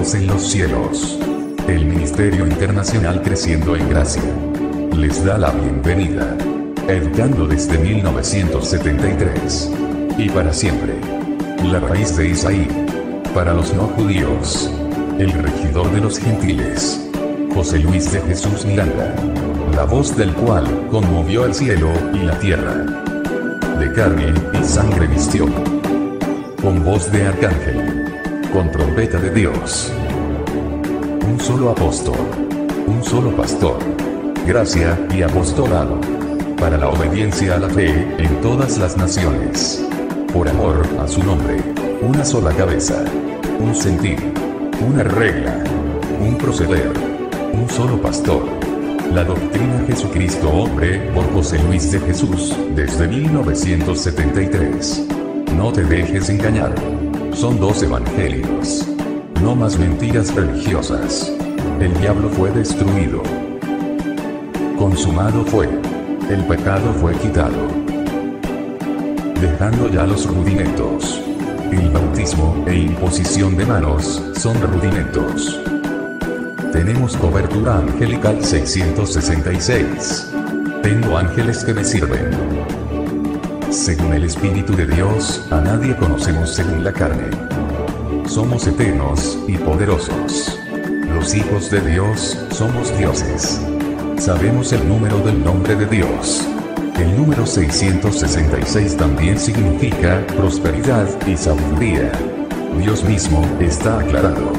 Dios en los cielos. El Ministerio Internacional Creciendo en Gracia les da la bienvenida. Educando desde 1973. Y para siempre. La raíz de Isaí. Para los no judíos. El regidor de los gentiles. José Luis de Jesús Miranda. La voz del cual conmovió el cielo y la tierra. De carne y sangre vistió. Con voz de arcángel. Con trompeta de Dios. Un solo apóstol. Un solo pastor. Gracia y apostolado. Para la obediencia a la fe en todas las naciones. Por amor a su nombre. Una sola cabeza. Un sentir. Una regla. Un proceder. Un solo pastor. La doctrina Jesucristo Hombre por José Luis de Jesús, desde 1973. No te dejes engañar. Son 2 evangelios. No más mentiras religiosas. El diablo fue destruido. Consumado fue. El pecado fue quitado. Dejando ya los rudimentos. El bautismo e imposición de manos son rudimentos. Tenemos cobertura angelical 666. Tengo ángeles que me sirven. Según el Espíritu de Dios, a nadie conocemos según la carne. Somos eternos y poderosos. Los hijos de Dios somos dioses. Sabemos el número del nombre de Dios. El número 666 también significa prosperidad y sabiduría. Dios mismo está aclarado.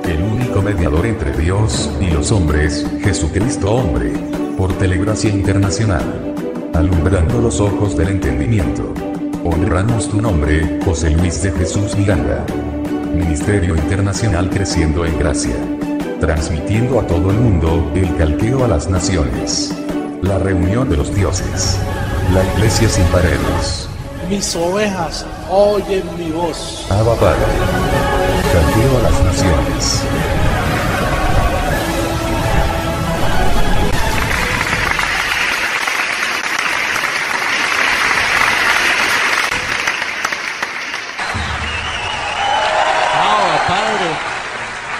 El único mediador entre Dios y los hombres, Jesucristo Hombre, por Telegracia Internacional. Alumbrando los ojos del entendimiento. Honramos tu nombre, José Luis de Jesús Miranda. Ministerio Internacional Creciendo en Gracia. Transmitiendo a todo el mundo el calqueo a las naciones. La reunión de los dioses. La iglesia sin paredes. Mis ovejas oyen mi voz. Abba Padre. Calqueo a las naciones.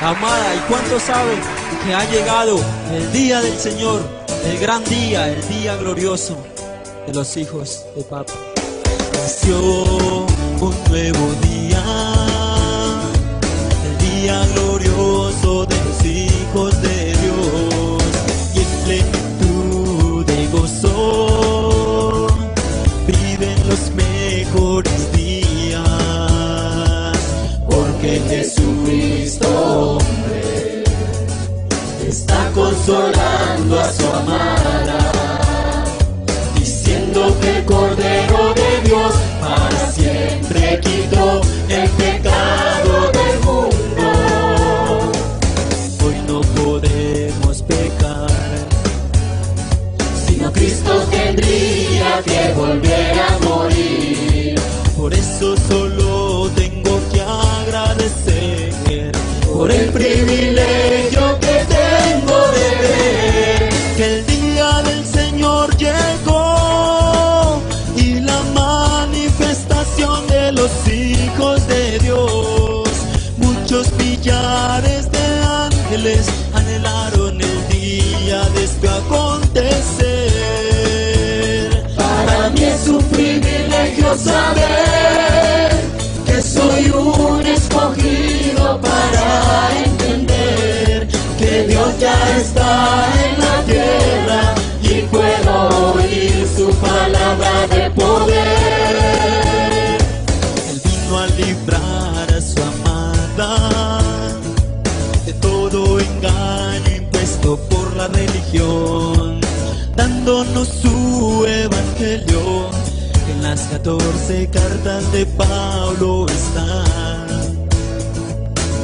Amada, ¿y cuántos saben que ha llegado el día del Señor, el gran día, el día glorioso de los hijos de Papá? Nació un nuevo día, el día glorioso de los hijos de Dios, y en plenitud de gozo viven los mejores días, porque Jesucristo hombre está consolando a su amada, diciendo que el Cordero de Dios para siempre quitó el pecado del mundo. Hoy no podemos pecar, sino Cristo tendría que volver a morir. Por eso solo tengo que agradecer por el privilegio que tengo de ver que el día del Señor llegó y la manifestación de los hijos de Dios. Muchos millares de ángeles anhelaron el día de este acontecer. Para mí es un privilegio saber que soy un escogido para entender que Dios ya está en la tierra y puedo oír su palabra de poder. Él vino a librar a su amada de todo engaño impuesto por la religión, dándonos su evangelio. En las 14 cartas de Pablo está.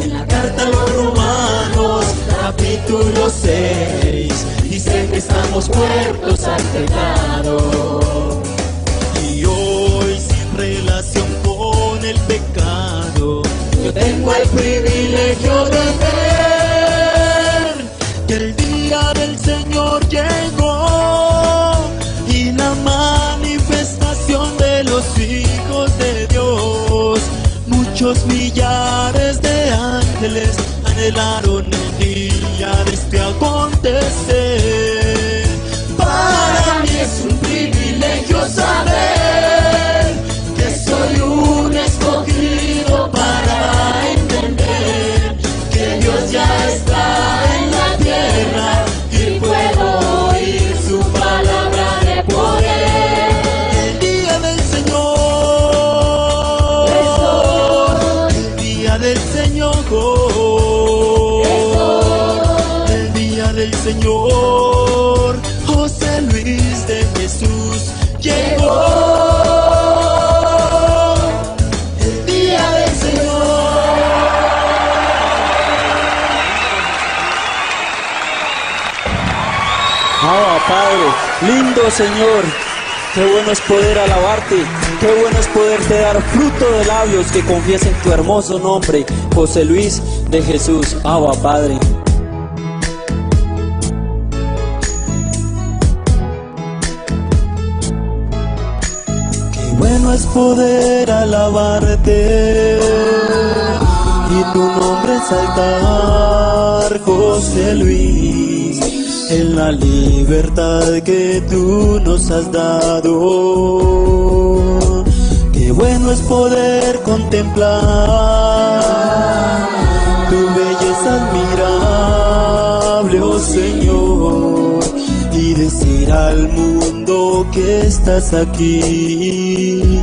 En la carta a los Romanos, capítulo 6, dice que estamos muertos al pecado. Y hoy, sin relación con el pecado, yo tengo el privilegio de ver que el día del Señor llegó y la manifestación de los hijos de Dios. Muchos millares de ángeles día de este acontecer. Para mí es un privilegio saber que soy un escogido para entender que Dios ya está en la tierra y puedo oír su palabra de poder. El día del Señor, el día del Señor, el día del Señor, José Luis de Jesús llegó. El día del Señor. Padre, lindo Señor, qué bueno es poder alabarte, qué bueno es poderte dar fruto de labios que confiesen tu hermoso nombre, José Luis de Jesús. Abba, Padre. Qué bueno es poder alabarte y tu nombre exaltar, José Luis, en la libertad que tú nos has dado. Qué bueno es poder contemplar tu belleza admirable, oh Señor, y decir al mundo que estás aquí.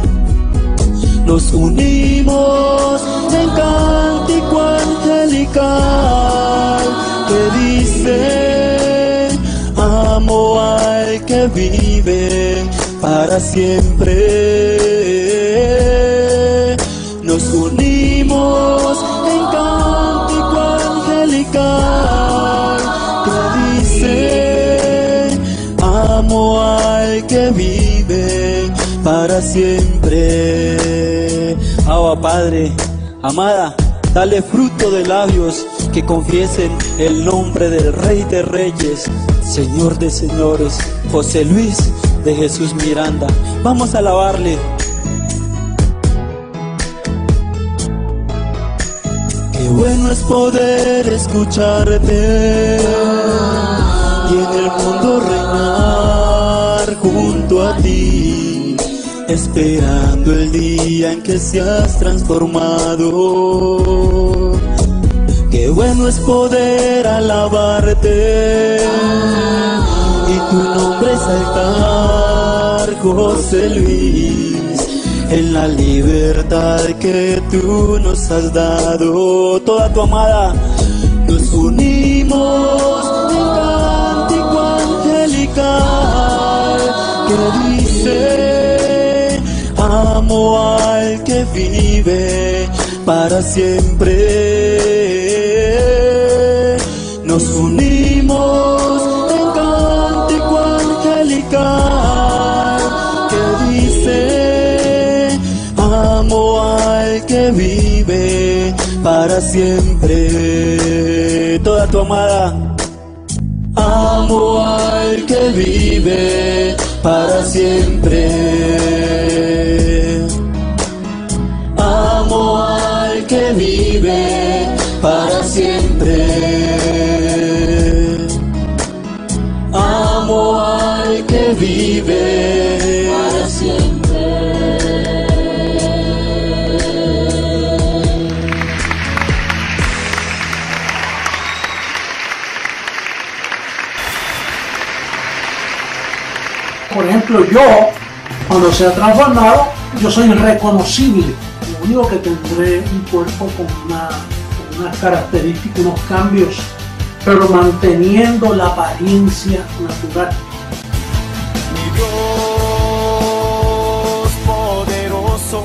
Nos unimos en cántico angelical que dice: amo al que vive para siempre. Nos unimos en cántico angelical que dice: amo al que vive para siempre. Abba, Padre, amada, dale fruto de labios que confiesen el nombre del Rey de Reyes, Señor de Señores, José Luis de Jesús Miranda. Vamos a alabarle. Qué bueno es poder escucharte y en el mundo reinar junto a ti, esperando el día en que seas transformado. Qué bueno es poder alabarte y tu nombre exaltar, José Luis, en la libertad que tú nos has dado. Toda tu amada, nos unimos en cántico angelical que dice: amo al que vive para siempre. Nos unimos en cántico angelical que dice: amo al que vive para siempre. Toda tu amada, amo al que vive para siempre. Amo al que vive para siempre. Amo al que vive para siempre. Por ejemplo, yo, cuando sea transformado, yo soy irreconocible. Lo único que tendré un cuerpo con unas características, unos cambios, pero manteniendo la apariencia natural. Mi Dios poderoso,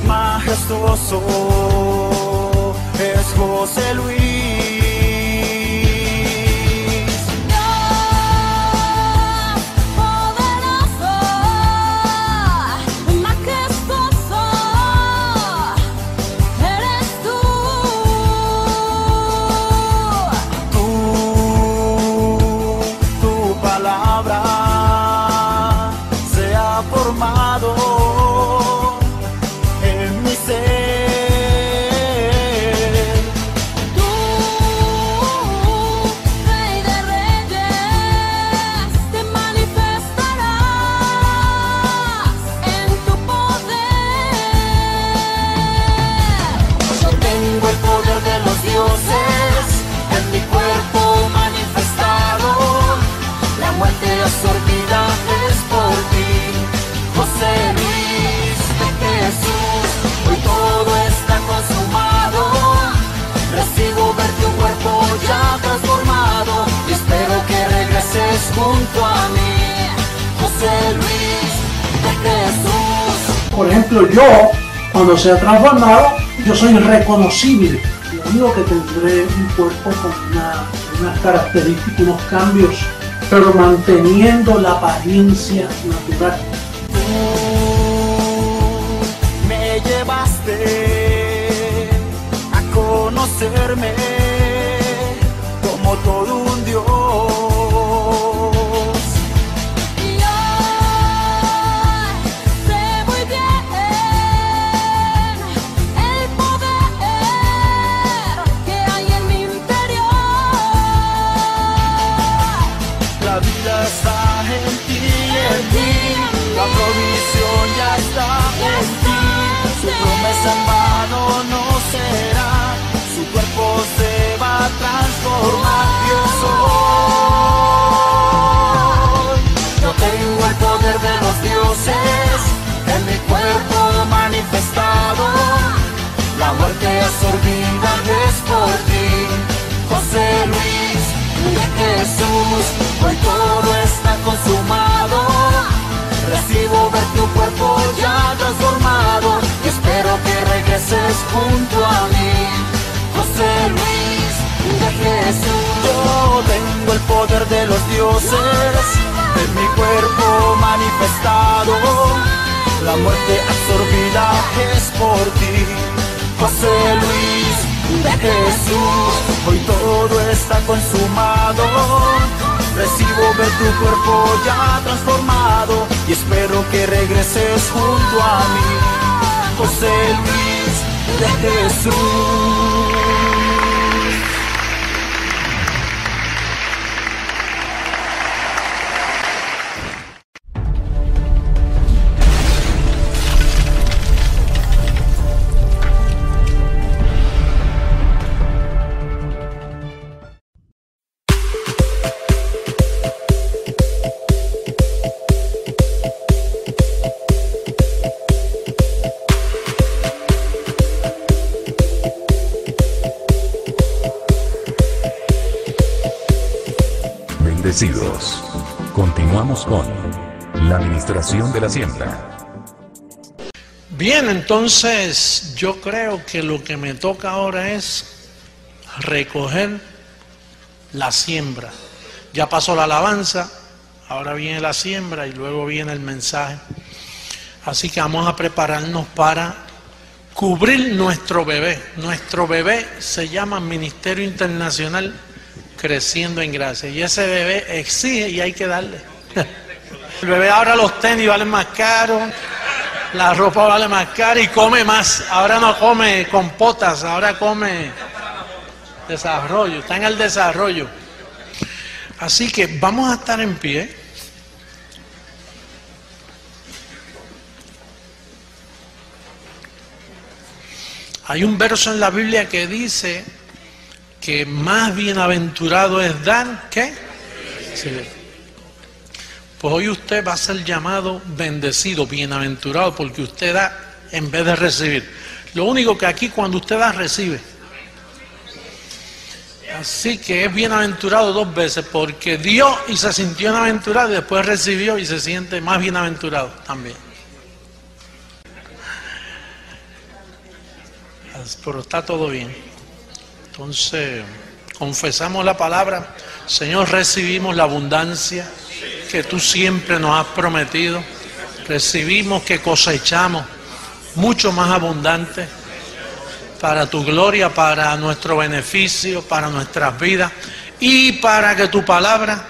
majestuoso, es José Luis. Tú ejemplo, yo, cuando sea transformado, yo soy irreconocible. Lo único que tendré un cuerpo con unas características, unos cambios, pero manteniendo la apariencia natural. Tú me llevaste a conocerme como todo un Dios. La vida está en ti, la provisión ya está en ti, su promesa en vano no será, su cuerpo se va a transformar. Yo tengo el poder de los dioses en mi cuerpo manifestado, la muerte absorbida es por ti, José Luis de Jesús, hoy todo está consumado, recibo ver tu cuerpo ya transformado, y espero que regreses junto a mí, José Luis de Jesús. Yo tengo el poder de los dioses en mi cuerpo manifestado, la muerte absorbida es por ti, José Luis de Jesús, hoy todo está consumado, recibo ver tu cuerpo ya transformado, y espero que regreses junto a mí, José Luis de Jesús. Bendecidos. Continuamos con la administración de la siembra. Bien, entonces yo creo que lo que me toca ahora es recoger la siembra. Ya pasó la alabanza, ahora viene la siembra y luego viene el mensaje. Así que vamos a prepararnos para cubrir nuestro bebé. Nuestro bebé se llama Ministerio Internacional Creciendo en Gracia, y ese bebé exige y hay que darle. El bebé ahora los tenis valen más caros, la ropa vale más cara y come más. Ahora no come compotas, ahora come desarrollo, está en el desarrollo. Así que vamos a estar en pie. Hay un verso en la Biblia que dice que más bienaventurado es dar que recibir. Pues hoy usted va a ser llamado bendecido, bienaventurado, porque usted da en vez de recibir. Lo único que aquí cuando usted da, recibe. Así que es bienaventurado dos veces, porque dio y se sintió bienaventurado, y después recibió y se siente más bienaventurado también. Pero está todo bien. Entonces, confesamos la palabra. Señor, recibimos la abundancia que tú siempre nos has prometido. Recibimos que cosechamos mucho más abundante para tu gloria, para nuestro beneficio, para nuestras vidas y para que tu palabra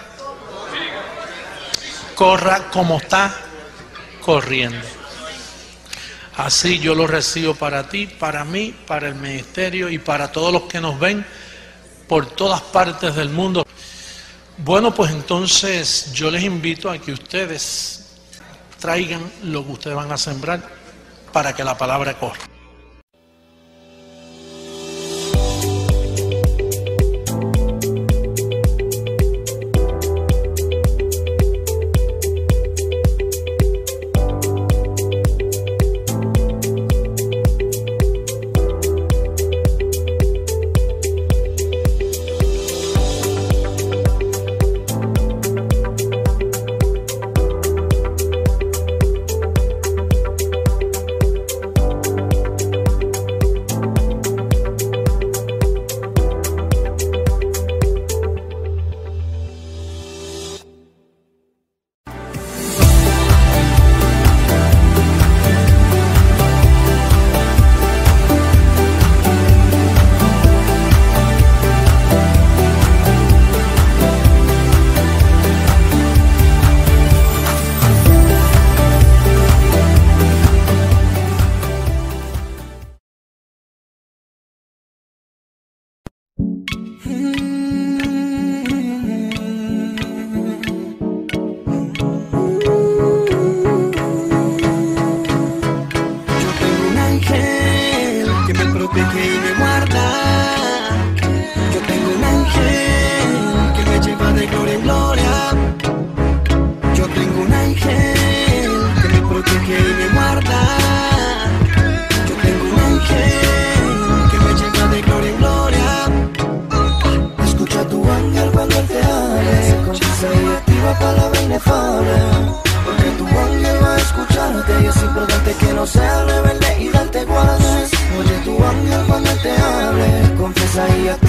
corra como está corriendo. Así yo lo recibo para ti, para mí, para el ministerio y para todos los que nos ven por todas partes del mundo. Bueno, pues entonces yo les invito a que ustedes traigan lo que ustedes van a sembrar para que la palabra corra.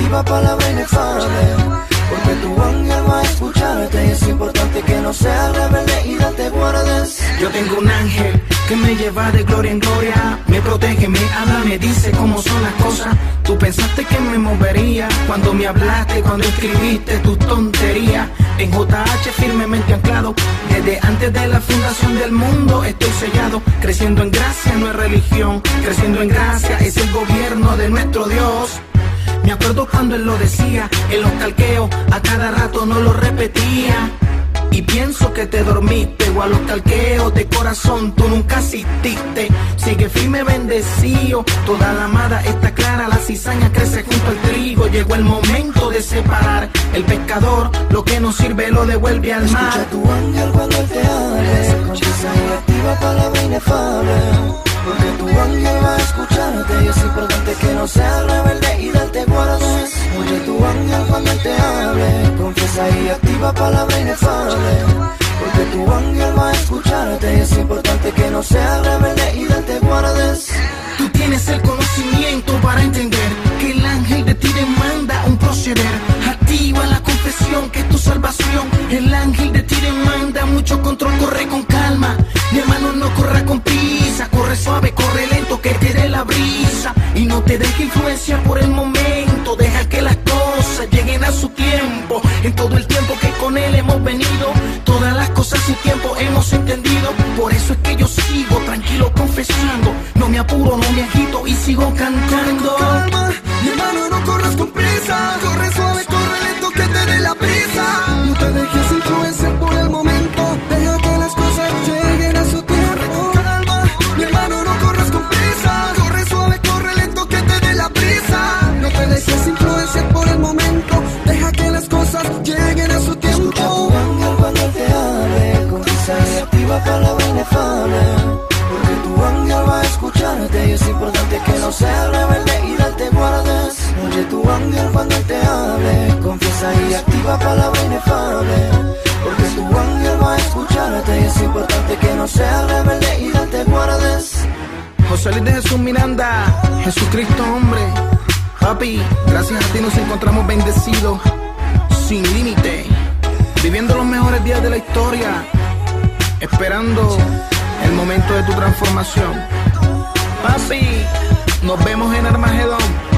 activa palabra inefable. Porque tu ángel va a escucharte y es importante que no seas rebelde y no te guardes. Yo tengo un ángel que me lleva de gloria en gloria, me protege, me habla, me dice cómo son las cosas. Tú pensaste que me movería cuando me hablaste, cuando escribiste tus tonterías. En JH firmemente anclado, desde antes de la fundación del mundo estoy sellado. Creciendo en gracia no es religión, creciendo en gracia es el gobierno de nuestro Dios. Me acuerdo cuando él lo decía, en los calqueos a cada rato no lo repetía. Y pienso que te dormiste o a los calqueos de corazón tú nunca asististe. Sigue firme bendecido, toda la amada está clara, la cizaña crece junto al trigo. Llegó el momento de separar, el pescador lo que no sirve lo devuelve al mar. Escucha tu ángel cuando él te hable, confiesa y activa palabra inefable. Porque tu ángel va a escucharte y es importante que no seas rebelde y darte guardes. Oye tu ángel cuando él te hable, confiesa y activa palabra inefable. Porque tu ángel va a escucharte y es importante que no seas rebelde y darte guardes. Tú tienes el conocimiento para entender que el ángel de ti demanda un proceder. Activa la confesión que es tu salvación. El ángel de ti demanda mucho control, corre con calma. Mi hermano, no corra con prisa, corre suave, corre lento, que te dé la brisa. Y no te dejes influenciar por el momento, deja que las cosas lleguen a su tiempo. En todo el tiempo que con él hemos venido, todas las cosas a su tiempo hemos entendido. Por eso es que yo sigo tranquilo confesando, no me apuro, no me agito y sigo cantando. Calma, mi hermano, no corras con prisa, corre suave, corre lento, que te dé la prisa. No te dejes influenciar por el momento, deja que las cosas lleguen a su tiempo. Calma, mi hermano, no corras con prisa, corre suave, corre lento, que te dé la prisa. No te dejes influenciar por el momento, deja que las cosas lleguen a su tiempo. Escucha tu ángel cuando él te hable, confiesa y activa palabra inefable. Porque tu ángel va a escucharte y es importante que no seas rebelde y darte guardes. Oye tu ángel cuando él te hable, confiesa y activa palabra inefable. Porque tu ángel va a escucharte y es importante que no seas rebelde y darte guardes. José Luis de Jesús Miranda, Jesucristo hombre. Papi, gracias a ti nos encontramos bendecidos, sin límite, viviendo los mejores días de la historia, esperando el momento de tu transformación. Papi, nos vemos en Armagedón.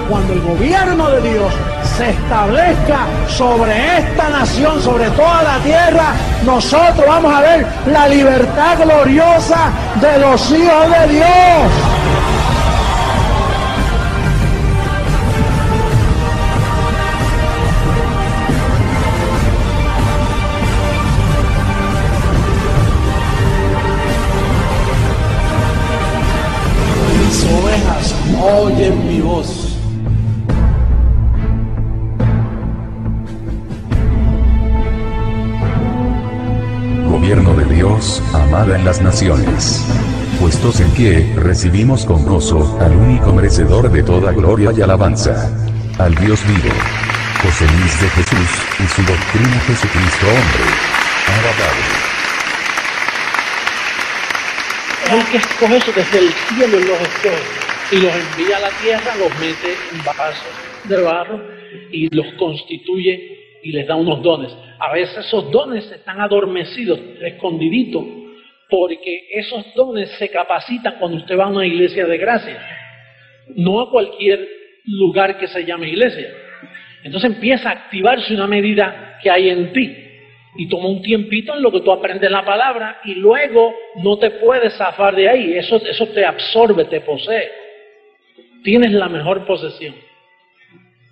Cuando el gobierno de Dios se establezca sobre esta nación, sobre toda la tierra, nosotros vamos a ver la libertad gloriosa de los hijos de Dios. Mis ovejas oyen mi voz. Gobierno de Dios, amada en las naciones. Puestos en pie, recibimos con gozo al único merecedor de toda gloria y alabanza, al Dios vivo, José Luis de Jesús, y su doctrina Jesucristo hombre. Abba Padre. El que escoge eso desde el cielo los escoge y los envía a la tierra, los mete en vasos de barro y los constituye y les da unos dones. A veces esos dones están adormecidos, escondiditos, porque esos dones se capacitan cuando usted va a una iglesia de gracia, no a cualquier lugar que se llame iglesia. Entonces empieza a activarse una medida que hay en ti y toma un tiempito en lo que tú aprendes la palabra y luego no te puedes zafar de ahí. Eso te absorbe, te posee. Tienes la mejor posesión.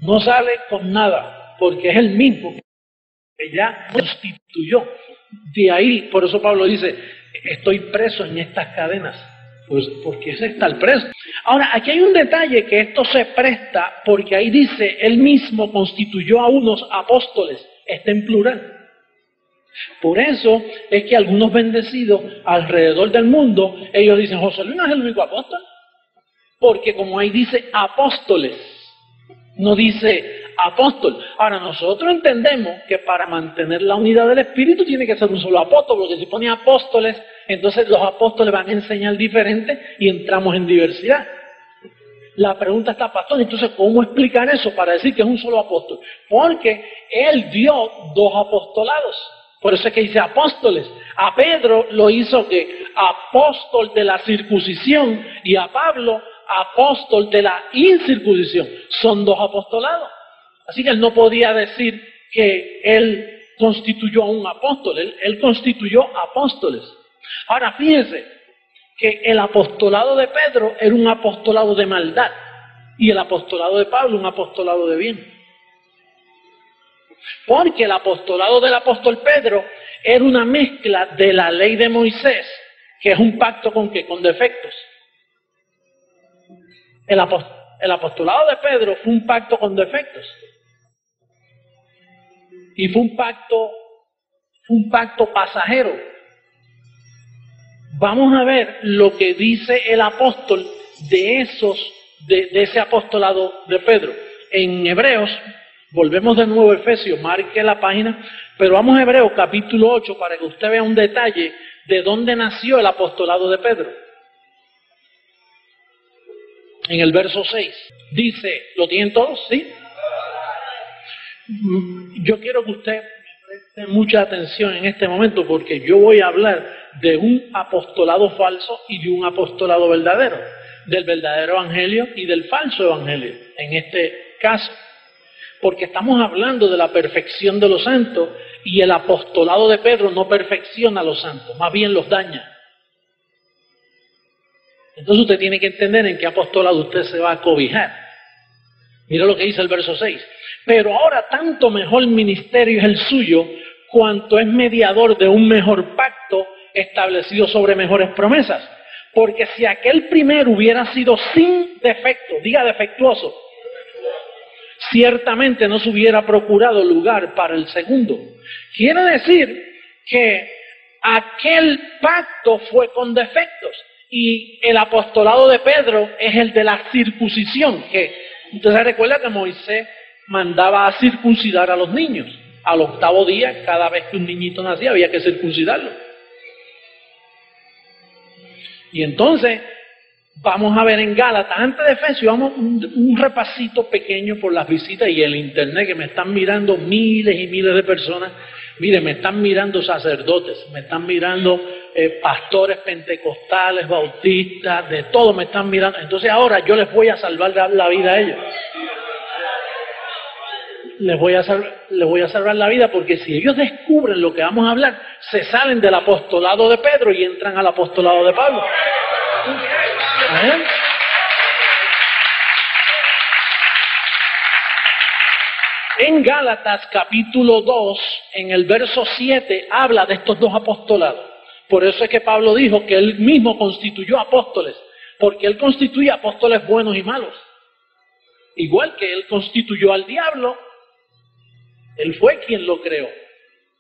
No sale con nada porque es el mismo que ya constituyó. De ahí, por eso Pablo dice, estoy preso en estas cadenas. Pues porque ese está el preso. Ahora, aquí hay un detalle que esto se presta porque ahí dice, él mismo constituyó a unos apóstoles. Está en plural. Por eso es que algunos bendecidos alrededor del mundo, ellos dicen, José Luis no es el único apóstol. Porque como ahí dice apóstoles, no dice apóstol. Ahora nosotros entendemos que para mantener la unidad del Espíritu tiene que ser un solo apóstol, porque si pone apóstoles, entonces los apóstoles van a enseñar diferente y entramos en diversidad. La pregunta está, pastor, entonces ¿cómo explicar eso para decir que es un solo apóstol? Porque él dio dos apostolados. Por eso es que dice apóstoles. A Pedro lo hizo que apóstol de la circuncisión y a Pablo apóstol de la incircuncisión. Son dos apostolados. Así que él no podía decir que él constituyó a un apóstol. Él constituyó apóstoles. Ahora fíjense que el apostolado de Pedro era un apostolado de maldad y el apostolado de Pablo un apostolado de bien. Porque el apostolado del apóstol Pedro era una mezcla de la ley de Moisés, que es un pacto con ¿qué? Con defectos. El apostolado de Pedro fue un pacto con defectos. Y fue un pacto pasajero. Vamos a ver lo que dice el apóstol de ese apostolado de Pedro. En Hebreos, volvemos de nuevo a Efesios, marque la página, pero vamos a Hebreos capítulo 8 para que usted vea un detalle de dónde nació el apostolado de Pedro. En el verso 6 dice, ¿lo tienen todos? ¿Sí? Yo quiero que usted preste mucha atención en este momento porque yo voy a hablar de un apostolado falso y de un apostolado verdadero, del verdadero evangelio y del falso evangelio, en este caso. Porque estamos hablando de la perfección de los santos y el apostolado de Pedro no perfecciona a los santos, más bien los daña. Entonces usted tiene que entender en qué apostolado usted se va a cobijar. Mira lo que dice el verso 6. Pero ahora tanto mejor ministerio es el suyo, cuanto es mediador de un mejor pacto establecido sobre mejores promesas. Porque si aquel primero hubiera sido sin defecto, diga defectuoso, ciertamente no se hubiera procurado lugar para el segundo. Quiere decir que aquel pacto fue con defectos y el apostolado de Pedro es el de la circuncisión, que usted se recuerda que Moisés mandaba a circuncidar a los niños. Al octavo día, cada vez que un niñito nacía había que circuncidarlo. Y entonces vamos a ver en Gálatas, antes de Efesios, vamos un repasito pequeño por las visitas y el internet, que me están mirando miles y miles de personas. Mire, me están mirando sacerdotes, me están mirando pastores pentecostales, bautistas, de todo me están mirando. Entonces ahora yo les voy a salvar la vida a ellos. Les voy a salvar la vida porque si ellos descubren lo que vamos a hablar, se salen del apostolado de Pedro y entran al apostolado de Pablo. En Gálatas capítulo 2, en el verso 7, habla de estos dos apostolados. Por eso es que Pablo dijo que él mismo constituyó apóstoles, porque él constituye apóstoles buenos y malos. Igual que él constituyó al diablo, él fue quien lo creó.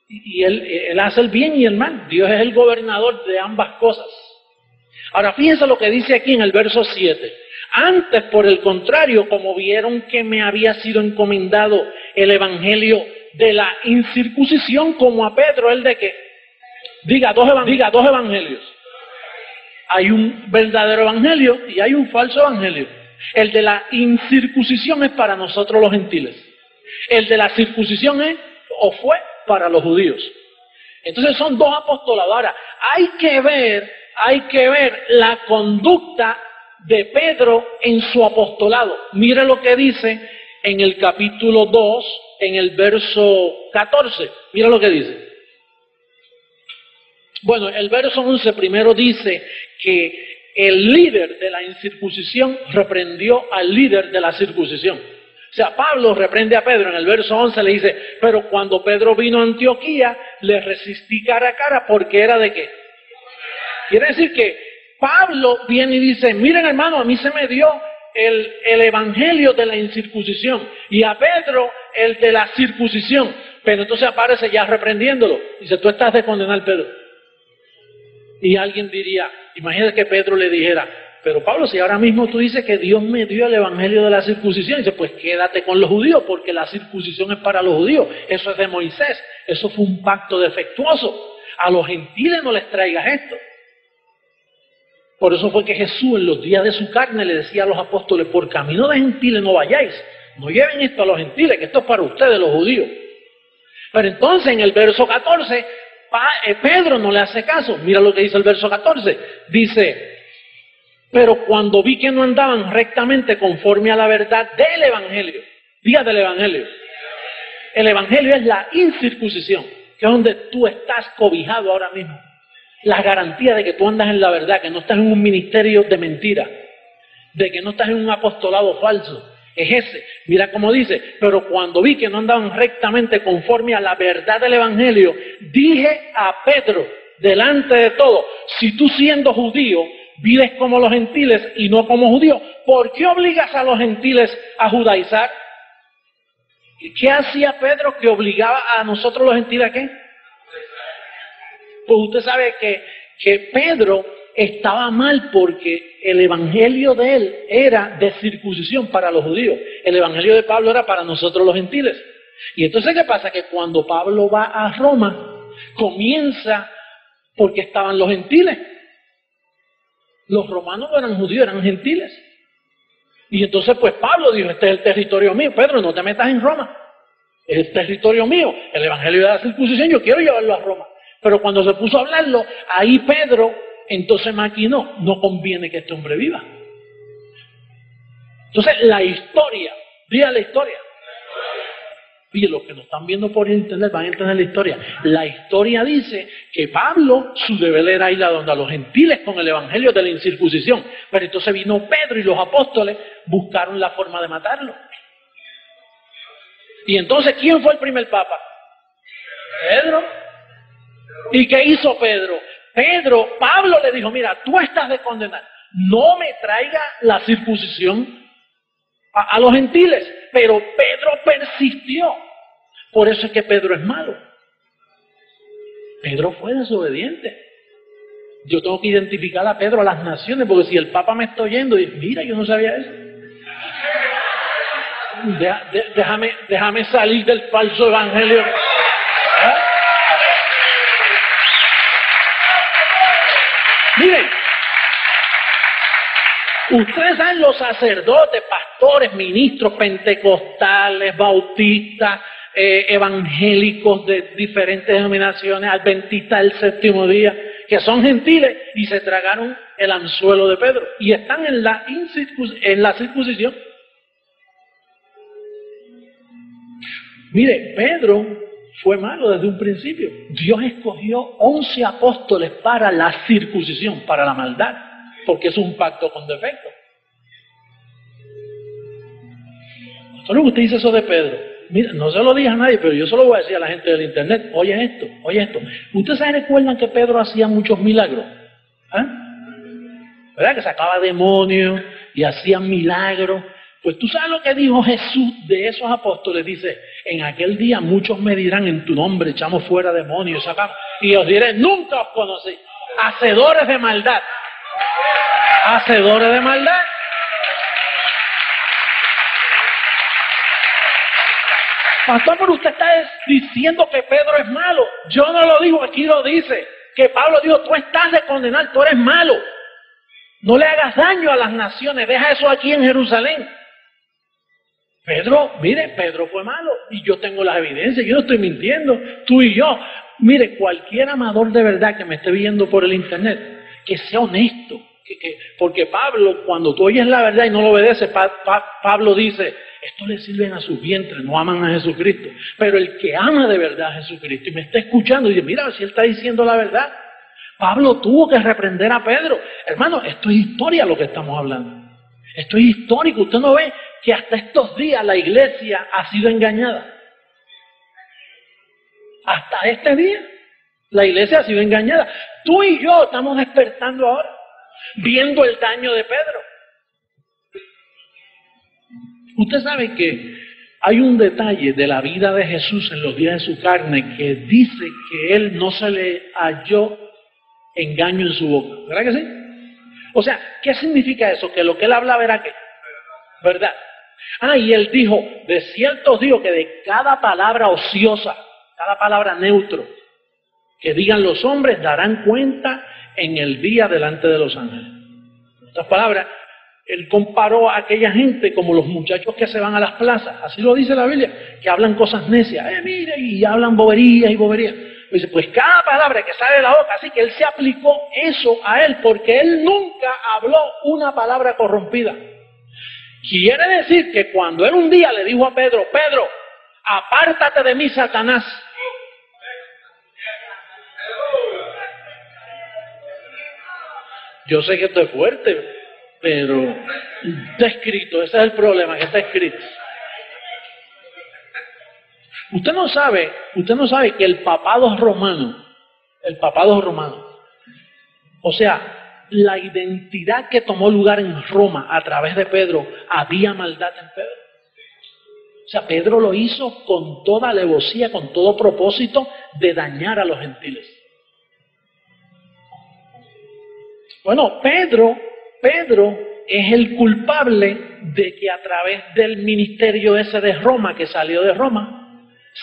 Y él hace el bien y el mal. Dios es el gobernador de ambas cosas. Ahora fíjense lo que dice aquí en el verso 7. Antes, por el contrario, como vieron que me había sido encomendado el evangelio de la incircuncisión, como a Pedro, ¿el de qué? Diga dos evangelios. Hay un verdadero evangelio y hay un falso evangelio. El de la incircuncisión es para nosotros los gentiles. El de la circuncisión es o fue para los judíos. Entonces son dos apostolados. Ahora, hay que ver la conducta de Pedro en su apostolado. Mire lo que dice en el capítulo 2, en el verso 14. Mira lo que dice. Bueno, el verso 11 primero dice que el líder de la incircuncisión reprendió al líder de la circuncisión. O sea, Pablo reprende a Pedro. En el verso 11 le dice, pero cuando Pedro vino a Antioquía, le resistí cara a cara porque era de qué. Quiere decir que Pablo viene y dice, miren hermano, a mí se me dio el evangelio de la incircuncisión y a Pedro el de la circuncisión. Pero entonces aparece ya reprendiéndolo. Dice, tú estás de condenar, Pedro. Y alguien diría, imagínate que Pedro le dijera, pero Pablo, si ahora mismo tú dices que Dios me dio el evangelio de la circuncisión, dice, pues quédate con los judíos, porque la circuncisión es para los judíos, eso es de Moisés, eso fue un pacto defectuoso, a los gentiles no les traigas esto. Por eso fue que Jesús en los días de su carne le decía a los apóstoles, por camino de gentiles no vayáis, no lleven esto a los gentiles, que esto es para ustedes los judíos. Pero entonces en el verso 14, Pedro no le hace caso. Mira lo que dice el verso 14, dice, pero cuando vi que no andaban rectamente conforme a la verdad del evangelio, diga del evangelio. El evangelio es la incircuncisión, que es donde tú estás cobijado ahora mismo. La garantía de que tú andas en la verdad, que no estás en un ministerio de mentira, de que no estás en un apostolado falso. Es ese. Mira cómo dice, pero cuando vi que no andaban rectamente conforme a la verdad del evangelio, dije a Pedro, delante de todo, si tú siendo judío, vives como los gentiles y no como judíos, ¿por qué obligas a los gentiles a judaizar? ¿Qué hacía Pedro que obligaba a nosotros los gentiles a qué? Pues usted sabe que Pedro estaba mal porque el evangelio de él era de circuncisión para los judíos. El evangelio de Pablo era para nosotros los gentiles. Y entonces, ¿qué pasa? Que cuando Pablo va a Roma, comienza porque estaban los gentiles. Los romanos no eran judíos, eran gentiles. Y entonces pues Pablo dijo, este es el territorio mío. Pedro, no te metas en Roma. Es el territorio mío. El evangelio de la circuncisión, yo quiero llevarlo a Roma. Pero cuando se puso a hablarlo, ahí Pedro entonces maquinó, no conviene que este hombre viva. Entonces la historia, diga la historia. Y los que nos están viendo por internet van a entender la historia. La historia dice que Pablo, su deber era ir a donde a los gentiles con el evangelio de la incircuncisión. Pero entonces vino Pedro y los apóstoles buscaron la forma de matarlo. Y entonces, ¿quién fue el primer papa? Pedro. ¿Y qué hizo Pedro? Pablo le dijo, mira, tú estás de condenar. No me traiga la circuncisión a los gentiles. Pero Pedro persistió. Por eso es que Pedro es malo. Pedro fue desobediente. Yo tengo que identificar a Pedro a las naciones, porque si el Papa me está oyendo y dice, mira, yo no sabía eso. Déjame salir del falso evangelio. ¿Ah? Miren, ustedes saben, los sacerdotes, pastores, ministros, pentecostales, bautistas, evangélicos de diferentes denominaciones, adventistas del séptimo día, que son gentiles y se tragaron el anzuelo de Pedro y están en la circuncisión. Mire, Pedro fue malo desde un principio. Dios escogió 11 apóstoles para la circuncisión, para la maldad, porque es un pacto con defecto. Solo que usted dice eso de Pedro. Mira, no se lo diga a nadie, pero yo se lo voy a decir a la gente del internet. Oye esto. ¿Ustedes se recuerdan que Pedro hacía muchos milagros? ¿Ah? ¿Verdad? Que sacaba demonios y hacía milagros. Pues tú sabes lo que dijo Jesús de esos apóstoles. Dice, en aquel día muchos me dirán en tu nombre, echamos fuera demonios, sacamos. Y os diré, nunca os conocí. Hacedores de maldad. Hacedores de maldad. Pastor, pero usted está diciendo que Pedro es malo. Yo no lo digo, aquí lo dice. Que Pablo dijo, tú estás de condenar, tú eres malo. No le hagas daño a las naciones, deja eso aquí en Jerusalén. Pedro, mire, Pedro fue malo y yo tengo las evidencias, yo no estoy mintiendo, tú y yo. Mire, cualquier amador de verdad que me esté viendo por el internet, que sea honesto, porque Pablo, cuando tú oyes la verdad y no lo obedeces, Pablo dice, esto le sirven a sus vientres, no aman a Jesucristo. Pero el que ama de verdad a Jesucristo y me está escuchando y dice, mira, si él está diciendo la verdad, Pablo tuvo que reprender a Pedro. Hermano, esto es historia lo que estamos hablando. Esto es histórico. Usted no ve que hasta estos días la iglesia ha sido engañada. Hasta este día la iglesia ha sido engañada. Tú y yo estamos despertando ahora, viendo el daño de Pedro. Usted sabe que hay un detalle de la vida de Jesús en los días de su carne que dice que él no se le halló engaño en su boca. ¿Verdad que sí? O sea, ¿qué significa eso? Que lo que él hablaba era ¿qué? ¿Verdad? Y él dijo, de cierto os digo que de cada palabra ociosa, cada palabra neutro que digan los hombres, darán cuenta en el día delante de los ángeles. En otras palabras, él comparó a aquella gente como los muchachos que se van a las plazas, así lo dice la Biblia, que hablan cosas necias, mire, y hablan boberías y boberías. Dice, pues cada palabra que sale de la boca, así que él se aplicó eso a él, porque él nunca habló una palabra corrompida. Quiere decir que cuando él un día le dijo a Pedro, Pedro, apártate de mí, Satanás. Yo sé que esto es fuerte, pero está escrito, ese es el problema, que está escrito. Usted no sabe que el papado romano, o sea, la identidad que tomó lugar en Roma a través de Pedro, había maldad en Pedro. O sea, Pedro lo hizo con toda alevosía, con todo propósito de dañar a los gentiles. Bueno, Pedro es el culpable de que a través del ministerio ese de Roma, que salió de Roma,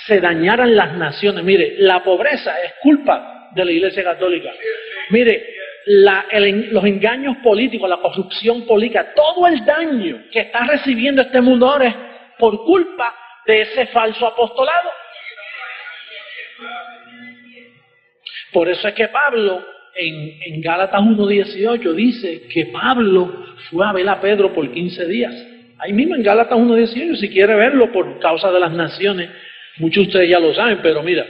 se dañaran las naciones. Mire, la pobreza es culpa de la Iglesia Católica. Mire, los engaños políticos, la corrupción política, todo el daño que está recibiendo este mundo ahora es por culpa de ese falso apostolado. Por eso es que Pablo en Gálatas 1:18 dice que Pablo fue a ver a Pedro por 15 días. Ahí mismo en Gálatas 1:18, si quiere verlo, por causa de las naciones. Muchos de ustedes ya lo saben, pero mira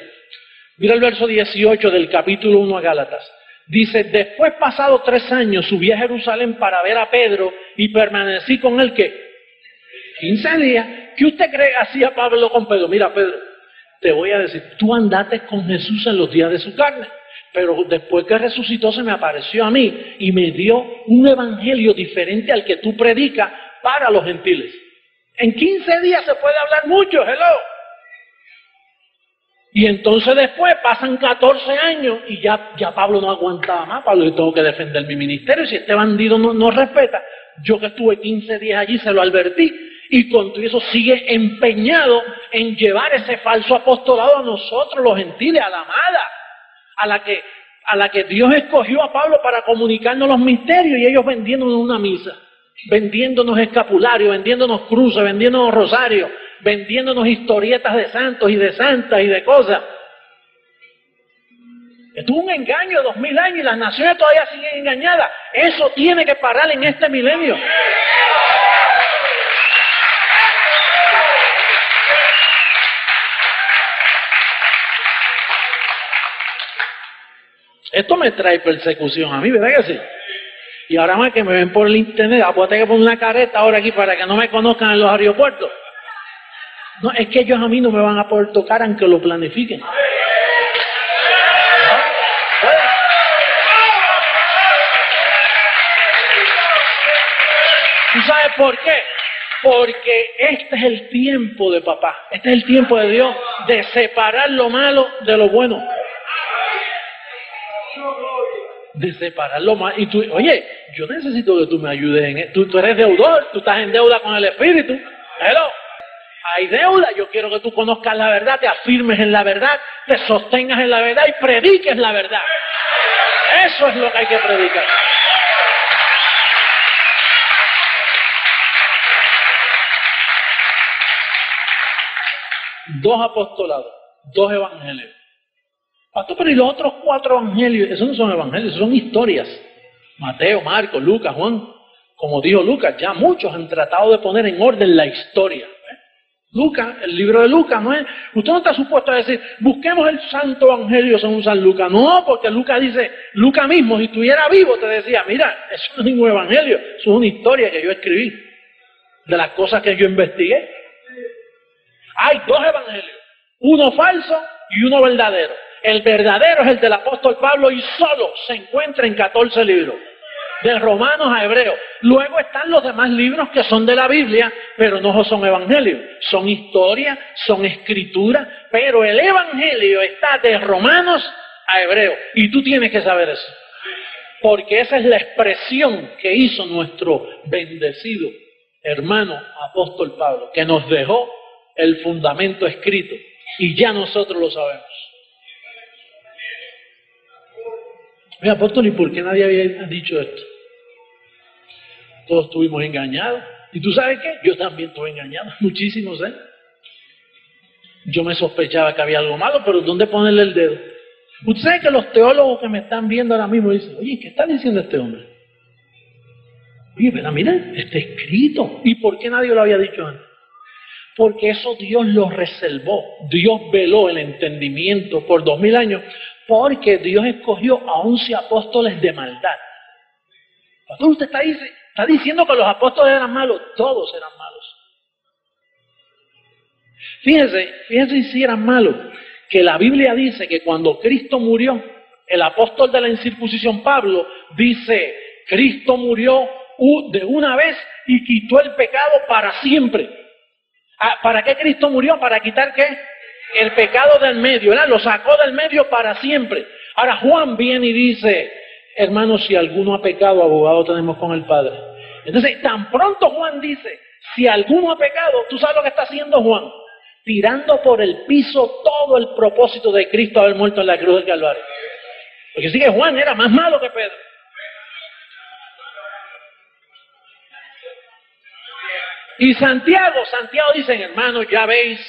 el verso 18 del capítulo 1 a Gálatas. Dice, después pasados 3 años subí a Jerusalén para ver a Pedro y permanecí con él, ¿qué? 15 días. ¿Qué usted cree que hacía Pablo con Pedro? Mira, Pedro, te voy a decir, tú andaste con Jesús en los días de su carne, pero después que resucitó se me apareció a mí y me dio un evangelio diferente al que tú predicas para los gentiles. En 15 días se puede hablar mucho, hello. Y entonces después pasan 14 años y ya Pablo no aguantaba más. Pablo, yo tengo que defender mi ministerio. Si este bandido no respeta, yo que estuve 15 días allí se lo advertí. Y con todo eso sigue empeñado en llevar ese falso apostolado a nosotros, los gentiles, a la amada, a la que Dios escogió a Pablo para comunicarnos los misterios, y ellos vendiéndonos una misa, vendiéndonos escapularios, vendiéndonos cruces, vendiéndonos rosarios, vendiéndonos historietas de santos y de santas y de cosas. Esto es un engaño de 2000 años y las naciones todavía siguen engañadas. Eso tiene que parar en este milenio. Esto me trae persecución a mí, ¿verdad que sí? Y ahora más que me ven por el internet, voy a tener que poner una careta ahora aquí para que no me conozcan en los aeropuertos. No, es que ellos a mí no me van a poder tocar aunque lo planifiquen. ¿Tú sabes por qué? Porque este es el tiempo de papá, este es el tiempo de Dios de separar lo malo de lo bueno. De separar lo malo. Y tú, oye, yo necesito que tú me ayudes en esto. Tú eres deudor, tú estás en deuda con el Espíritu. Hello. Hay deuda, yo quiero que tú conozcas la verdad, te afirmes en la verdad, te sostengas en la verdad y prediques la verdad. Eso es lo que hay que predicar. 2 apostolados, 2 evangelios. Pastor, pero ¿y los otros 4 evangelios? Esos no son evangelios, son historias. Mateo, Marcos, Lucas, Juan. Como dijo Lucas, ya muchos han tratado de poner en orden la historia. Lucas, el libro de Lucas, no es. Usted no está supuesto a decir, busquemos el santo evangelio según San Lucas. No, porque Lucas dice, Lucas mismo, si estuviera vivo, te decía, mira, eso no es ningún evangelio, eso es una historia que yo escribí, de las cosas que yo investigué. Hay 2 evangelios, uno falso y uno verdadero. El verdadero es el del apóstol Pablo y solo se encuentra en 14 libros. De Romanos a Hebreos. Luego están los demás libros que son de la Biblia, pero no son evangelios. Son historias, son escrituras, pero el evangelio está de Romanos a Hebreos. Y tú tienes que saber eso. Porque esa es la expresión que hizo nuestro bendecido hermano apóstol Pablo, que nos dejó el fundamento escrito. Y ya nosotros lo sabemos. Mira, apóstol, ¿y por qué nadie había dicho esto? Todos estuvimos engañados. ¿Y tú sabes qué? Yo también estuve engañado, muchísimos, ¿eh? Yo me sospechaba que había algo malo, pero ¿dónde ponerle el dedo? Usted sabe que los teólogos que me están viendo ahora mismo dicen, oye, ¿qué está diciendo este hombre? Oye, pero mira, está escrito. ¿Y por qué nadie lo había dicho antes? Porque eso Dios lo reservó. Dios veló el entendimiento por 2000 años, porque Dios escogió a 11 apóstoles de maldad. Pastor, usted está diciendo que los apóstoles eran malos. Todos eran malos. Fíjense si eran malos, que la Biblia dice que cuando Cristo murió, el apóstol de la incircuncisión Pablo dice, Cristo murió de una vez y quitó el pecado para siempre. ¿Para qué Cristo murió? ¿Para quitar qué? El pecado del medio, ¿verdad? Lo sacó del medio para siempre. Ahora Juan viene y dice, hermanos, si alguno ha pecado, abogado tenemos con el Padre. Entonces, tan pronto Juan dice, si alguno ha pecado, ¿tú sabes lo que está haciendo Juan? Tirando por el piso todo el propósito de Cristo haber muerto en la cruz del Calvario. Porque sí que Juan era más malo que Pedro. Y Santiago dice, hermanos, ya veis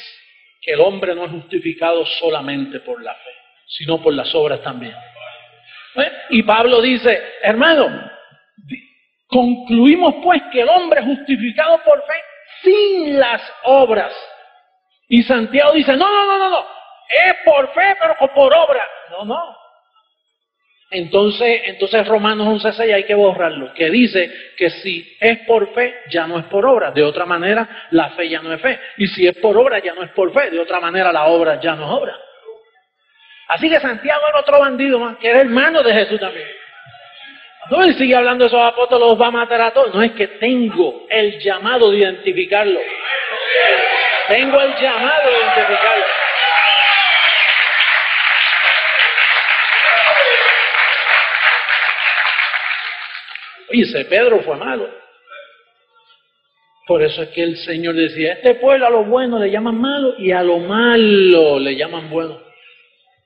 que el hombre no es justificado solamente por la fe, sino por las obras también. Y Pablo dice, hermano, concluimos pues que el hombre es justificado por fe sin las obras. Y Santiago dice, no, es por fe pero por obra. No. Entonces Romanos 11:6 hay que borrarlo, que dice que si es por fe, ya no es por obra. De otra manera, la fe ya no es fe. Y si es por obra, ya no es por fe. De otra manera, la obra ya no es obra. Así que Santiago era otro bandido más, que era hermano de Jesús también. No, él sigue hablando de esos apóstoles, los va a matar a todos. No, es que tengo el llamado de identificarlo. Tengo el llamado de identificarlo. Oye, ese Pedro fue malo. Por eso es que el Señor decía, este pueblo a lo bueno le llaman malo y a lo malo le llaman bueno.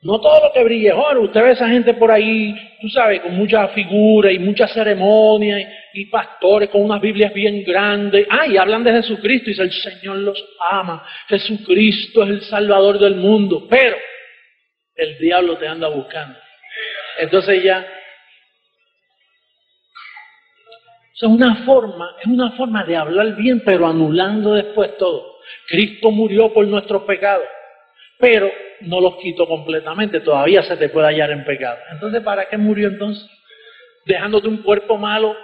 No todo lo que brille es oro. Usted ve a esa gente por ahí, tú sabes, con muchas figuras y muchas ceremonias y pastores con unas Biblias bien grandes. Y hablan de Jesucristo y dice, el Señor los ama. Jesucristo es el Salvador del mundo. Pero el diablo te anda buscando. Entonces ya... Es una forma de hablar bien, pero anulando después todo. Cristo murió por nuestros pecados, pero no los quitó completamente. Todavía se te puede hallar en pecado. Entonces, ¿para qué murió entonces? Dejándote un cuerpo malo,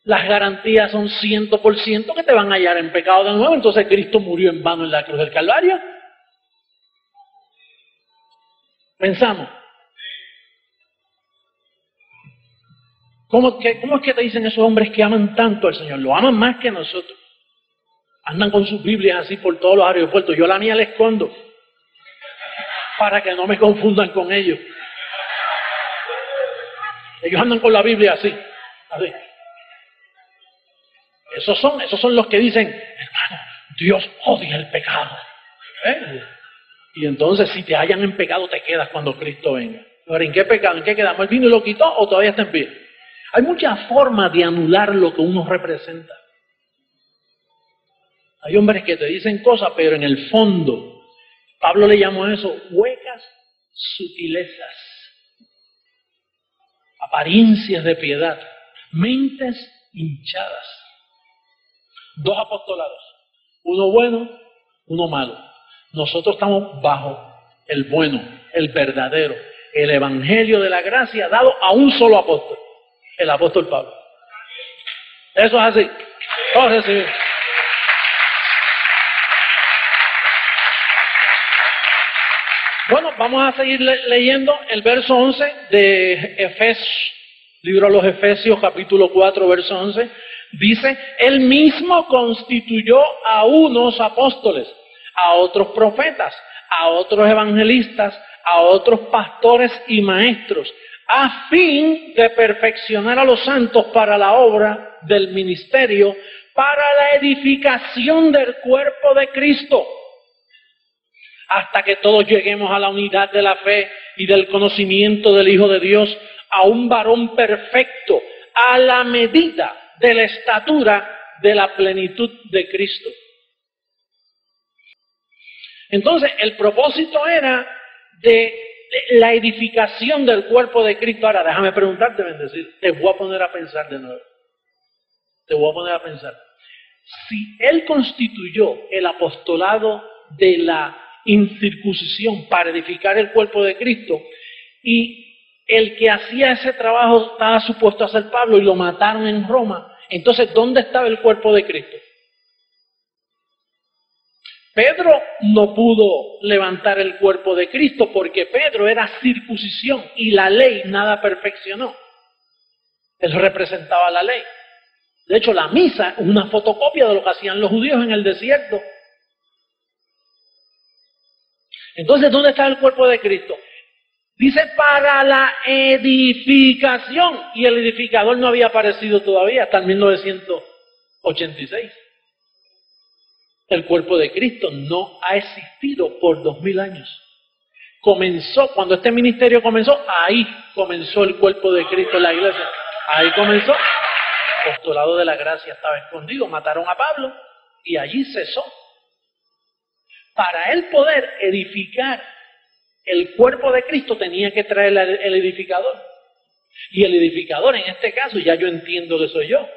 las garantías son 100% que te van a hallar en pecado de nuevo. Entonces, ¿Cristo murió en vano en la cruz del Calvario? Pensamos. ¿Cómo es que te dicen esos hombres que aman tanto al Señor? Lo aman más que nosotros. Andan con sus Biblias así por todos los aeropuertos. Yo la mía la escondo para que no me confundan con ellos. Ellos andan con la Biblia así. Esos son los que dicen, hermano, Dios odia el pecado. Y entonces si te hallan en pecado te quedas cuando Cristo venga. Ahora, ¿en qué pecado? ¿En qué quedamos? ¿El vino y lo quitó o todavía está en pie? Hay muchas formas de anular lo que uno representa. Hay hombres que te dicen cosas, pero en el fondo Pablo le llamó a eso huecas sutilezas, apariencias de piedad, mentes hinchadas. Dos apostolados, uno bueno, uno malo. Nosotros estamos bajo el bueno, el verdadero, el evangelio de la gracia dado a un solo apóstol, el apóstol Pablo. Eso es así. Todos recibimos. Bueno, vamos a seguir leyendo el verso 11 de Efesios, libro de los Efesios, capítulo 4, verso 11. Dice, Él mismo constituyó a unos apóstoles, a otros profetas, a otros evangelistas, a otros pastores y maestros, a fin de perfeccionar a los santos para la obra del ministerio, para la edificación del cuerpo de Cristo, hasta que todos lleguemos a la unidad de la fe y del conocimiento del Hijo de Dios, a un varón perfecto, a la medida de la estatura de la plenitud de Cristo. Entonces, el propósito era de la edificación del cuerpo de Cristo. Ahora, déjame preguntarte, bendecir, te voy a poner a pensar de nuevo. Te voy a poner a pensar. Si Él constituyó el apostolado de la incircuncisión para edificar el cuerpo de Cristo, y el que hacía ese trabajo estaba supuesto a ser Pablo y lo mataron en Roma, entonces, ¿dónde estaba el cuerpo de Cristo? Pedro no pudo levantar el cuerpo de Cristo porque Pedro era circuncisión y la ley nada perfeccionó. Él representaba la ley. De hecho, la misa es una fotocopia de lo que hacían los judíos en el desierto. Entonces, ¿dónde está el cuerpo de Cristo? Dice, para la edificación. Y el edificador no había aparecido todavía hasta el 1986. El cuerpo de Cristo no ha existido por 2000 años. Comenzó, cuando este ministerio comenzó, ahí comenzó el cuerpo de Cristo en la iglesia. Ahí comenzó. El apostolado de la gracia estaba escondido. Mataron a Pablo y allí cesó. Para él poder edificar el cuerpo de Cristo tenía que traer el edificador. Y el edificador, en este caso, ya yo entiendo que soy yo.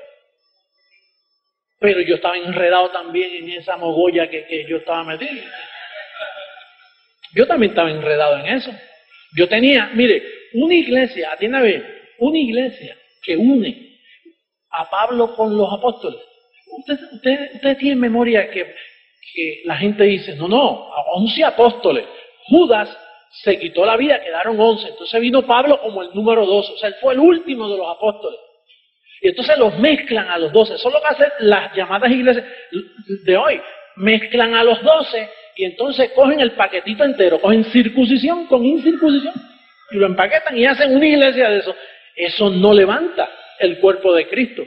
Pero yo estaba enredado también en esa mogolla que yo estaba metido. Yo también estaba enredado en eso. Yo tenía, mire, una iglesia, atienda bien, una iglesia que une a Pablo con los apóstoles. Usted tiene memoria que la gente dice, no, 11 apóstoles. Judas se quitó la vida, quedaron 11. Entonces vino Pablo como el número 12. O sea, él fue el último de los apóstoles. Y entonces los mezclan a los 12. Eso es lo que hacen las llamadas iglesias de hoy. Mezclan a los 12 y entonces cogen el paquetito entero. Cogen circuncisión con incircuncisión y lo empaquetan y hacen una iglesia de eso. Eso no levanta el cuerpo de Cristo.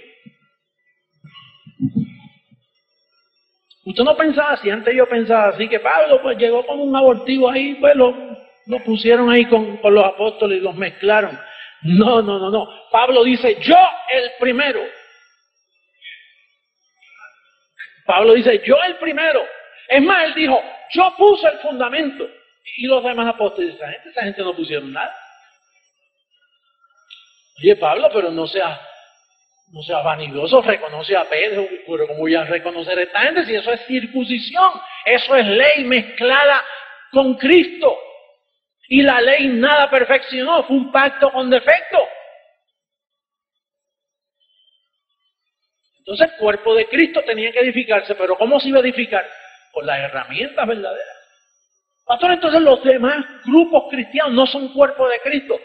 Usted no pensaba así. Antes yo pensaba así, que Pablo pues llegó con un abortivo ahí, pues lo pusieron ahí con los apóstoles y los mezclaron. No. Pablo dice, yo el primero. Pablo dice, yo el primero. Es más, él dijo, yo puse el fundamento. Y los demás apóstoles, esa gente no pusieron nada. Oye, Pablo, pero no seas vanidoso, reconoce a Pedro, pero ¿cómo voy a reconocer a esta gente si eso es circuncisión? Eso es ley mezclada con Cristo. Y la ley nada perfeccionó, fue un pacto con defecto. Entonces el cuerpo de Cristo tenía que edificarse, pero ¿cómo se iba a edificar? Con las herramientas verdaderas. Pastor, entonces los demás grupos cristianos no son cuerpo de Cristo.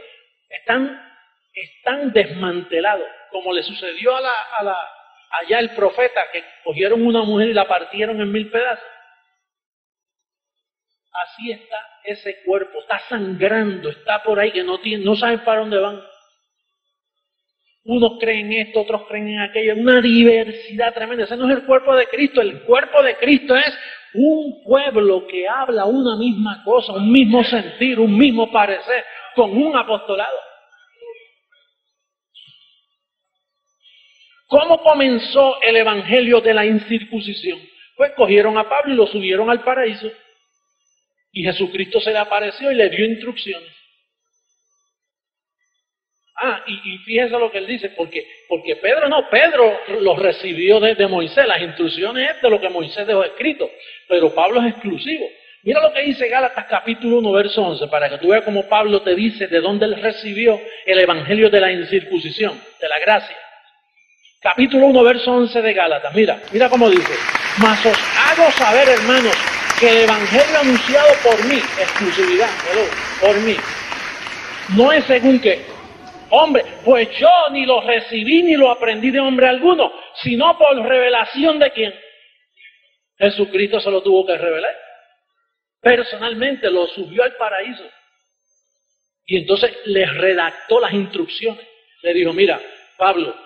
Están desmantelados, como le sucedió allá el profeta, que cogieron una mujer y la partieron en 1000 pedazos. Así está ese cuerpo, está sangrando, está por ahí que no saben para dónde van. Unos creen esto, otros creen en aquello, una diversidad tremenda. Ese no es el cuerpo de Cristo. El cuerpo de Cristo es un pueblo que habla una misma cosa, un mismo sentir, un mismo parecer, con un apostolado. ¿Cómo comenzó el evangelio de la incircuncisión? Pues cogieron a Pablo y lo subieron al paraíso. Y Jesucristo se le apareció y le dio instrucciones. Y fíjese lo que él dice, porque Pedro lo recibió de Moisés, las instrucciones es de lo que Moisés dejó escrito, pero Pablo es exclusivo. Mira lo que dice Gálatas capítulo 1, verso 11, para que tú veas cómo Pablo te dice de dónde él recibió el evangelio de la incircuncisión, de la gracia. Capítulo 1, verso 11 de Gálatas, mira cómo dice: mas os hago saber, hermanos, que el evangelio anunciado por mí, exclusividad, por mí, no es según que hombre, pues yo ni lo recibí ni lo aprendí de hombre alguno, sino por revelación de quién. Jesucristo se lo tuvo que revelar. Personalmente lo subió al paraíso. Y entonces le redactó las instrucciones. Le dijo: mira, Pablo,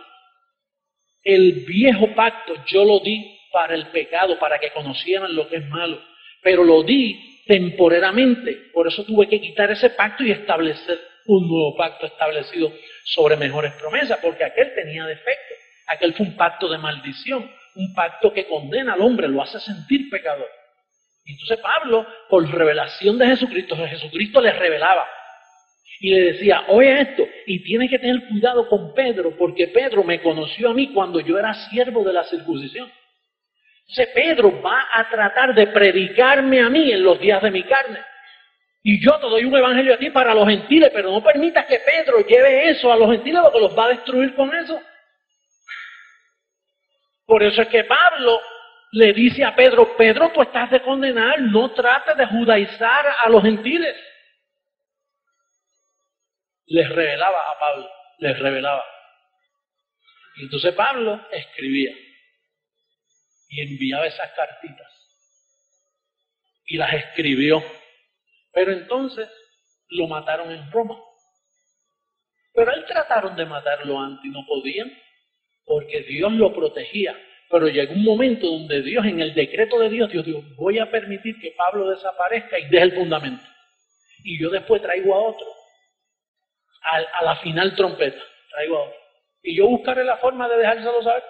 el viejo pacto yo lo di para el pecado, para que conocieran lo que es malo. Pero lo di temporariamente. Por eso tuve que quitar ese pacto y establecer un nuevo pacto establecido sobre mejores promesas, porque aquel tenía defecto. Aquel fue un pacto de maldición, un pacto que condena al hombre, lo hace sentir pecador. Y entonces Pablo, por revelación de Jesucristo le revelaba y le decía: oye esto, y tienes que tener cuidado con Pedro, porque Pedro me conoció a mí cuando yo era siervo de la circuncisión. Entonces Pedro va a tratar de predicarme a mí en los días de mi carne. Y yo te doy un evangelio a ti para los gentiles, pero no permitas que Pedro lleve eso a los gentiles, porque los va a destruir con eso. Por eso es que Pablo le dice a Pedro: Pedro, tú estás de condenar, no trates de judaizar a los gentiles. Les revelaba a Pablo, les revelaba. Y entonces Pablo escribía y enviaba esas cartitas y las escribió. Pero entonces lo mataron en Roma. Pero él trataron de matarlo antes y no podían, porque Dios lo protegía. Pero llegó un momento donde Dios, en el decreto de Dios, Dios dijo: voy a permitir que Pablo desaparezca y deje el fundamento. Y yo después traigo a otro. A la final trompeta, traigo a otro. Y yo buscaré la forma de dejárselo saber.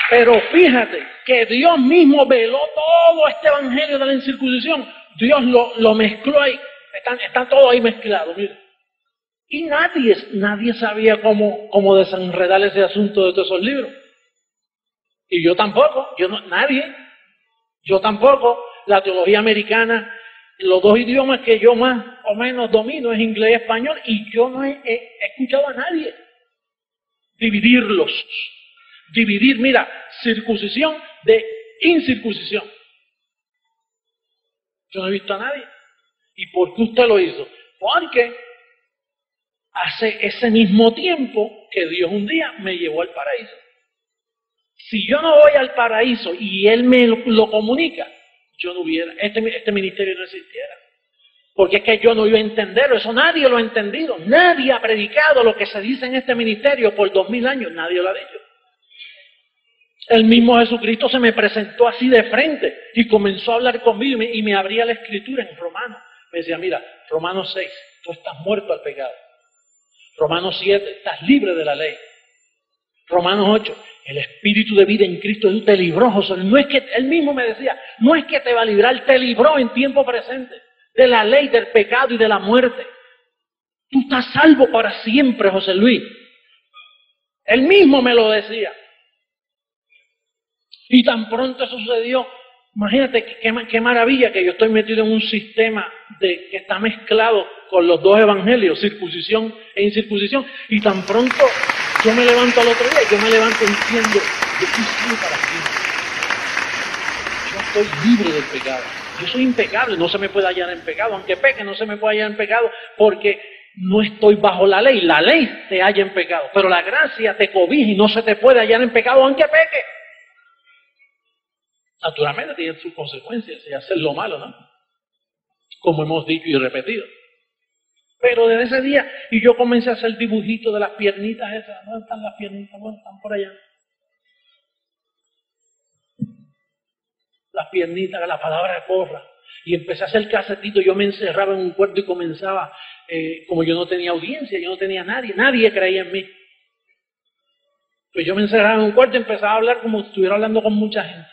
Pero fíjate que Dios mismo veló todo este evangelio de la incircuncisión. Dios lo mezcló ahí. Está todo ahí mezclado, mira. Y nadie sabía cómo desenredar ese asunto de todos esos libros. Y yo tampoco, nadie. Yo tampoco. La teología americana, los dos idiomas que yo más o menos domino es inglés y español, y yo no he escuchado a nadie dividirlos. Dividir, mira, circuncisión de incircuncisión. Yo no he visto a nadie. ¿Y por qué usted lo hizo? Porque hace ese mismo tiempo que Dios un día me llevó al paraíso. Si yo no voy al paraíso y Él me lo comunica, yo no hubiera, este ministerio no existiera. Porque es que yo no iba a entenderlo, eso nadie lo ha entendido. Nadie ha predicado lo que se dice en este ministerio por 2000 años, nadie lo ha dicho. El mismo Jesucristo se me presentó así de frente y comenzó a hablar conmigo y me abría la escritura en Romanos. Me decía: mira, Romanos 6, tú estás muerto al pecado. Romanos 7, estás libre de la ley. Romanos 8, el espíritu de vida en Cristo Jesús te libró, José. No es que, él mismo me decía, no es que te va a librar, te libró en tiempo presente de la ley, del pecado y de la muerte. Tú estás salvo para siempre, José Luis. Él mismo me lo decía. Y tan pronto eso sucedió, imagínate qué maravilla que yo estoy metido en un sistema que está mezclado con los dos evangelios, circuncisión e incircuncisión, y tan pronto yo me levanto al otro día y yo me levanto diciendo: yo estoy salvo para siempre. Yo estoy libre del pecado. Yo soy impecable, no se me puede hallar en pecado. Aunque peque, no se me puede hallar en pecado, porque no estoy bajo la ley. La ley te halla en pecado, pero la gracia te cobija y no se te puede hallar en pecado aunque peque. Naturalmente tiene sus consecuencias y hacer lo malo, ¿no? Como hemos dicho y repetido. Pero desde ese día, y yo comencé a hacer dibujitos de las piernitas esas. ¿Dónde están las piernitas? Bueno, están por allá. Las piernitas, la palabra corra. Y empecé a hacer casetitos. Yo me encerraba en un cuarto y comenzaba, como yo no tenía audiencia, yo no tenía nadie creía en mí. Pues yo me encerraba en un cuarto y empezaba a hablar como si estuviera hablando con mucha gente.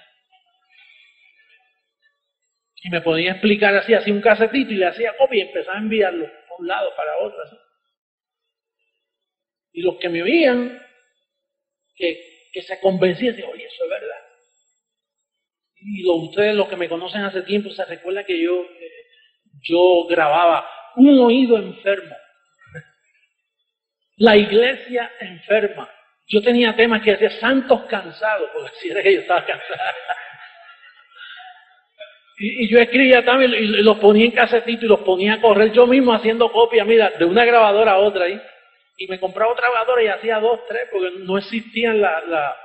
Y me podía explicar así, hacía un casetito y le hacía copia y empezaba a enviarlo de un lado para otro. Así. Y los que me oían, que se convencían, decían, oye, eso es verdad. Y ustedes, los que me conocen hace tiempo, se recuerdan que yo grababa un oído enfermo, la iglesia enferma. Yo tenía temas que decía santos cansados, porque así era que yo estaba cansado. Y yo escribía también y los ponía en casetito y los ponía a correr yo mismo haciendo copia, mira, de una grabadora a otra ahí. Y me compraba otra grabadora y hacía 2, 3, porque no existían la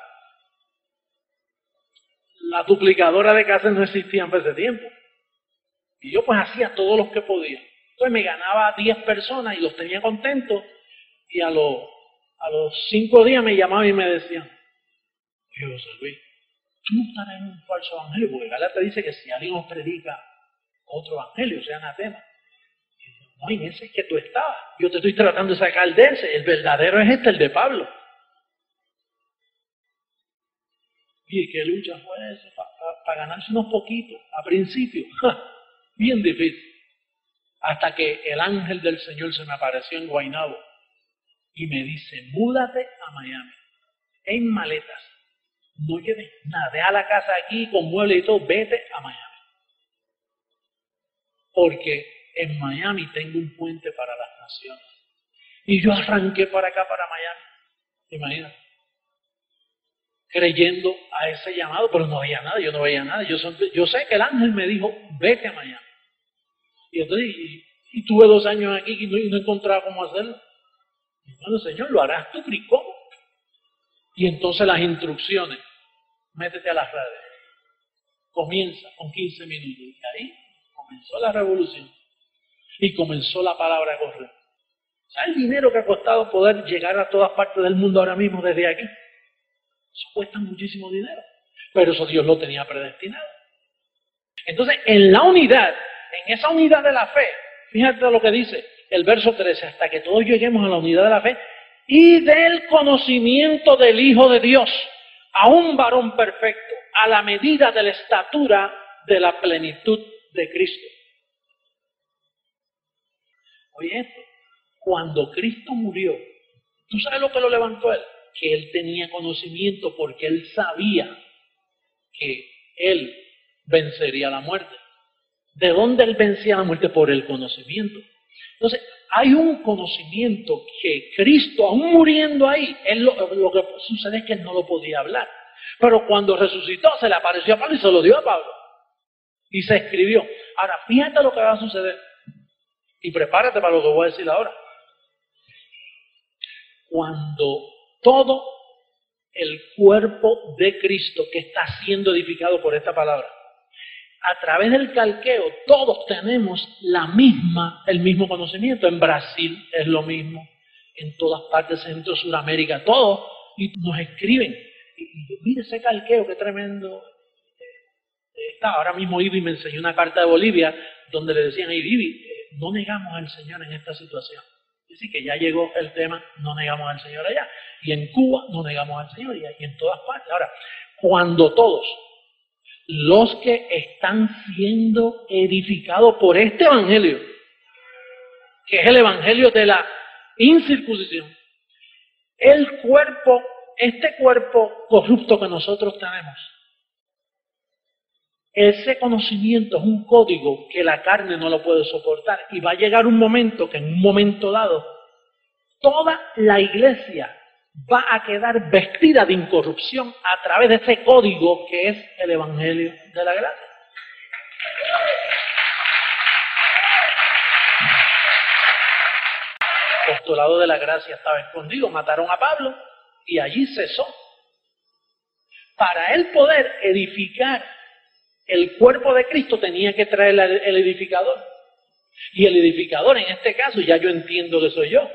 duplicadora de cassette, no existían para ese tiempo. Y yo pues hacía todos los que podía. Entonces me ganaba 10 personas y los tenía contentos. Y a los 5 días me llamaban y me decían, José Luis, tú no estarás en un falso evangelio, porque Gálatas dice que si alguien os predica otro evangelio, sea anatema. No, en ese es que tú estabas. Yo te estoy tratando de sacar de ese. El verdadero es el de Pablo. ¿Y qué lucha fue esa? Para ganarse unos poquitos, a principio. Bien difícil. Hasta que el ángel del Señor se me apareció en Guaynabo y me dice, múdate a Miami, en maletas. No lleves nada, deja la casa aquí con muebles y todo, vete a Miami. Porque en Miami tengo un puente para las naciones. Y yo arranqué para acá, para Miami. Imagínate. Creyendo a ese llamado, pero no veía nada, yo no veía nada. Yo sé que el ángel me dijo, vete a Miami. Y entonces, y tuve 2 años aquí y no encontraba cómo hacerlo. Y bueno, Señor, lo harás tú, ¿y cómo? Y entonces las instrucciones, métete a las redes. Comienza con 15 minutos. Y ahí comenzó la revolución. Y comenzó la palabra a correr. ¿Sabes el dinero que ha costado poder llegar a todas partes del mundo ahora mismo desde aquí? Eso cuesta muchísimo dinero. Pero eso Dios lo tenía predestinado. Entonces, en la unidad, en esa unidad de la fe, fíjate lo que dice el verso 13, hasta que todos lleguemos a la unidad de la fe y del conocimiento del Hijo de Dios, a un varón perfecto, a la medida de la estatura de la plenitud de Cristo. Oye esto, cuando Cristo murió, ¿tú sabes lo que lo levantó él? Que él tenía conocimiento porque él sabía que él vencería la muerte. ¿De dónde él vencía la muerte? Por el conocimiento. Entonces, hay un conocimiento que Cristo, aún muriendo ahí, lo que sucede es que él no lo podía hablar. Pero cuando resucitó, se le apareció a Pablo y se lo dio a Pablo. Y se escribió. Ahora, fíjate lo que va a suceder. Y prepárate para lo que voy a decir ahora. Cuando todo el cuerpo de Cristo que está siendo edificado por esta palabra, a través del calqueo, todos tenemos el mismo conocimiento. En Brasil es lo mismo, en todas partes, Centro, Suramérica, todos, y nos escriben. Y mire ese calqueo, qué tremendo. Ahora mismo Ibi me enseñó una carta de Bolivia donde le decían, hey, Ibi, no negamos al Señor en esta situación. Es decir, que ya llegó el tema, no negamos al Señor allá. Y en Cuba no negamos al Señor, y en todas partes. Ahora, cuando todos los que están siendo edificados por este evangelio, que es el evangelio de la incircuncisión, el cuerpo, este cuerpo corrupto que nosotros tenemos, ese conocimiento es un código que la carne no lo puede soportar, y va a llegar un momento que en un momento dado toda la iglesia va a quedar vestida de incorrupción a través de ese código que es el evangelio de la gracia. El apostolado de la gracia estaba escondido, mataron a Pablo y allí cesó. Para él poder edificar el cuerpo de Cristo tenía que traer el edificador. Y el edificador en este caso, ya yo entiendo que soy yo.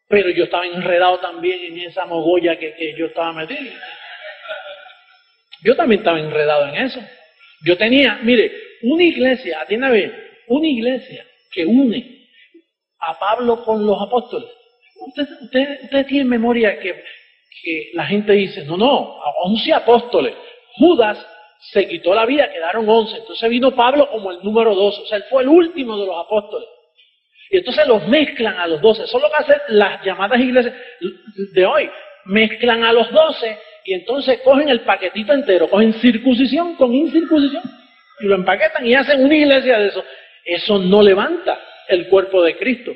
Pero yo estaba enredado también en esa mogolla que yo estaba metido. Yo también estaba enredado en eso. Yo tenía, mire, una iglesia, atienda bien, una iglesia que une a Pablo con los apóstoles. Usted tiene memoria que la gente dice, no, 11 apóstoles. Judas se quitó la vida, quedaron 11. Entonces vino Pablo como el número 12, o sea, él fue el último de los apóstoles. Y entonces los mezclan a los 12. Eso es lo que hacen las llamadas iglesias de hoy. Mezclan a los 12 y entonces cogen el paquetito entero, cogen circuncisión con incircuncisión y lo empaquetan y hacen una iglesia de eso. Eso no levanta el cuerpo de Cristo.